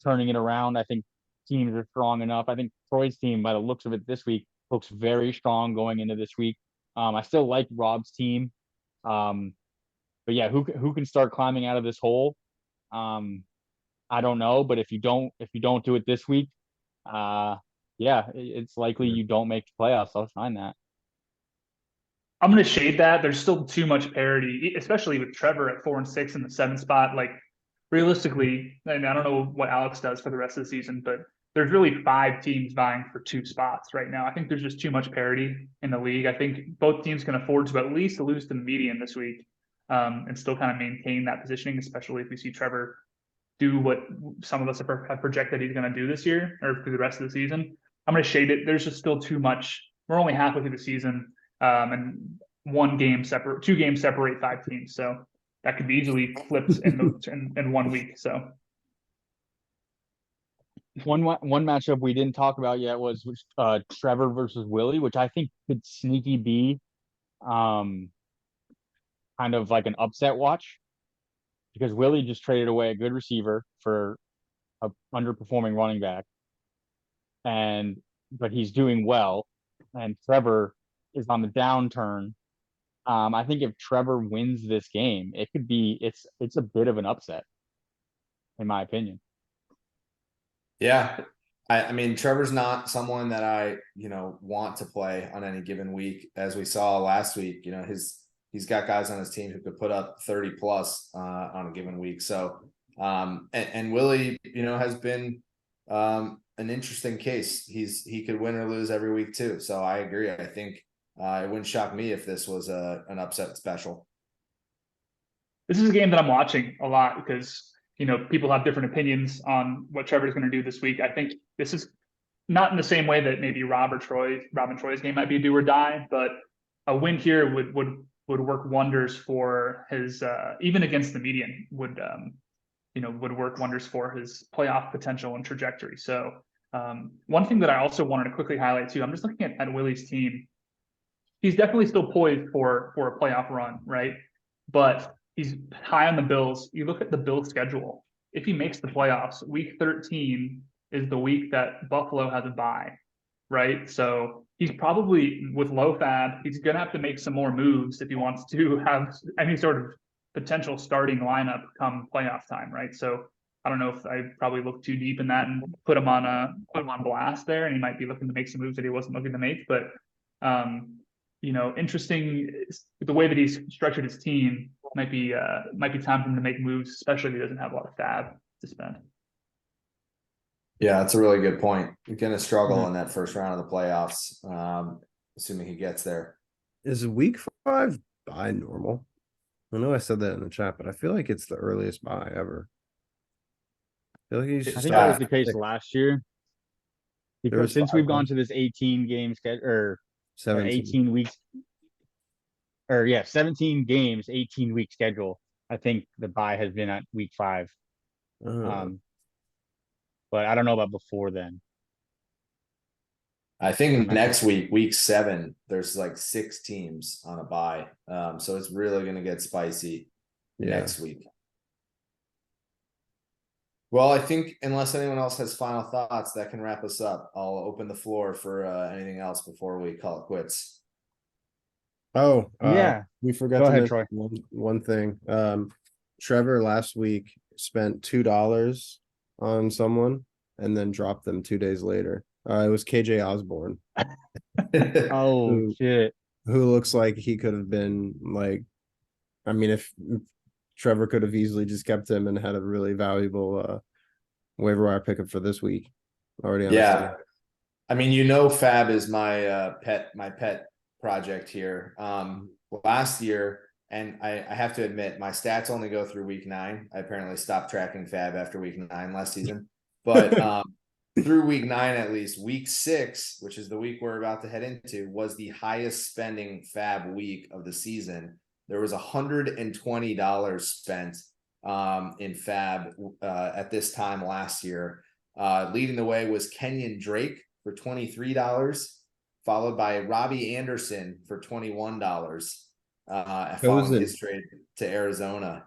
turning it around. I think teams are strong enough. I think Troy's team, by the looks of it this week, looks very strong going into this week. I still like Rob's team. But yeah, who can start climbing out of this hole? I don't know, but if you don't do it this week, yeah, it's likely you don't make the playoffs. I'll find that. I'm going to shade that. There's still too much parity, especially with Trevor at 4-6 in the 7th spot. Like realistically, and I don't know what Alex does for the rest of the season, but there's really 5 teams vying for 2 spots right now. I think there's just too much parity in the league. I think both teams can afford to at least lose to the median this week, and still kind of maintain that positioning, especially if we see Trevor do what some of us have projected he's going to do this year or through the rest of the season. I'm going to shade it. There's just still too much. We're only halfway through the season, and 2 games separate 5 teams. So that could be easily flipped in 1 week. So one matchup we didn't talk about yet was Trevor versus Willie, which I think could sneaky be kind of like an upset watch, because Willie just traded away a good receiver for a underperforming running back, but he's doing well, and Trevor is on the downturn. I think if Trevor wins this game, it's a bit of an upset, in my opinion. Yeah. I mean, Trevor's not someone that I, want to play on any given week. As we saw last week, he's got guys on his team who could put up 30 plus on a given week. So, and Willie, has been an interesting case. He could win or lose every week too. So I agree. I think it wouldn't shock me if this was an upset special. this is a game that I'm watching a lot because people have different opinions on what Trevor's going to do this week. I think this is not in the same way that maybe Rob and Troy's game might be a do or die, but a win here would work wonders for his even against the median would work wonders for his playoff potential and trajectory. So one thing that I also wanted to quickly highlight too, I'm just looking at Willie's team. He's definitely still poised for a playoff run, right? But he's high on the Bills. You look at the Bills schedule. If he makes the playoffs, week 13 is the week that Buffalo has a bye, right? So he's probably, with low fab, he's going to have to make some more moves if he wants to have any sort of potential starting lineup come playoff time, right? So I don't know if I probably looked too deep in that and put him on blast there, and he might be looking to make some moves that he wasn't looking to make. But interesting the way that he's structured his team might be time for him to make moves, especially if he doesn't have a lot of fab to spend. Yeah, that's a really good point. You're going to struggle in that first round of the playoffs, assuming he gets there. Is week 5 bye normal? I know I said that in the chat, but I feel like it's the earliest bye ever. I think that was the case last year. Because since we've gone to this 18 game schedule, or 18 weeks, 17 games, 18-week schedule, I think the bye has been at week 5. But I don't know about before then. I think next week 7, there's like 6 teams on a bye. So it's really going to get spicy next week. Well, I think unless anyone else has final thoughts, that can wrap us up. I'll open the floor for anything else before we call it quits. We forgot Go to ahead, mention Troy. one thing. Trevor last week spent $2 on someone and then dropped them 2 days later. It was KJ Osborne, Oh Who- shit. who looks like he could have been like, I mean, if Trevor could have easily just kept him and had a really valuable waiver wire pickup for this week already on his team. Yeah. I mean, you know, Fab is my pet project here. Last year, and I have to admit, my stats only go through week 9. I apparently stopped tracking Fab after week 9 last season. But through week 9, at least, week 6, which is the week we're about to head into, was the highest spending Fab week of the season. There was $120 spent in Fab at this time last year. Leading the way was Kenyon Drake for $23, followed by Robbie Anderson for $21, following his trade to Arizona.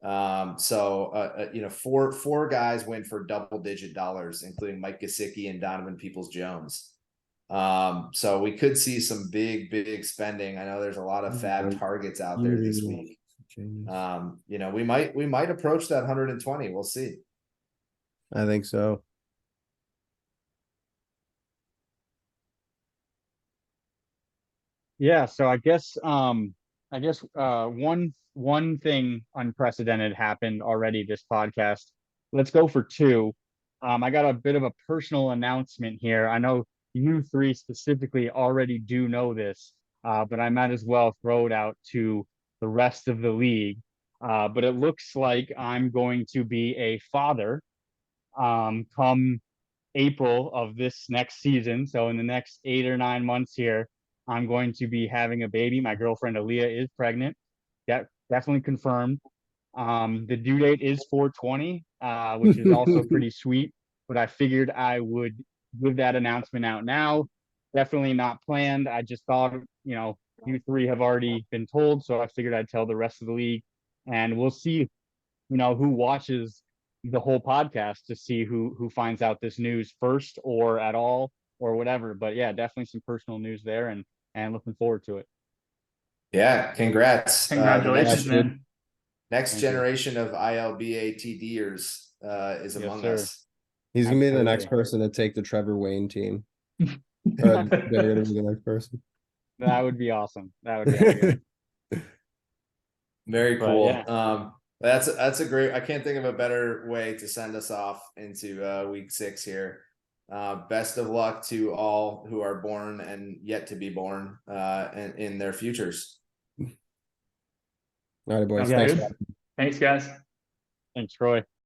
You know, four guys went for double-digit dollars, including Mike Gesicki and Donovan Peoples-Jones. So we could see some big spending. I know there's a lot of Fab targets out there this week. You know, we might approach that 120. We'll see. I think so. Yeah, so I guess one thing unprecedented happened already this podcast. Let's go for two. I got a bit of a personal announcement here. I know you three specifically already do know this, but I might as well throw it out to the rest of the league. But it looks like I'm going to be a father come April of this next season. So in the next 8 or 9 months here, I'm going to be having a baby. My girlfriend Aaliyah is pregnant. Definitely confirmed. The due date is 4/20, which is also pretty sweet. But I figured I would give that announcement out now. Definitely not planned. I just thought, you know, you three have already been told, so I figured I'd tell the rest of the league, and we'll see, you know, who watches the whole podcast to see who finds out this news first or at all or whatever. But yeah, definitely some personal news there, and looking forward to it. Yeah, congrats. Congratulations, next- man. Next Thank you. generation of ILBATDers is Yes, among sir. us. He's gonna be the next Absolutely. person to take the Trevor Wayne team. They're gonna be the next person. That would be awesome. That would be awesome. Very But cool. yeah. That's a great. I can't think of a better way to send us off into week 6 here. Best of luck to all who are born and yet to be born in their futures. All right, boys. Sounds Thanks. good. Thanks, guys. Thanks, Troy.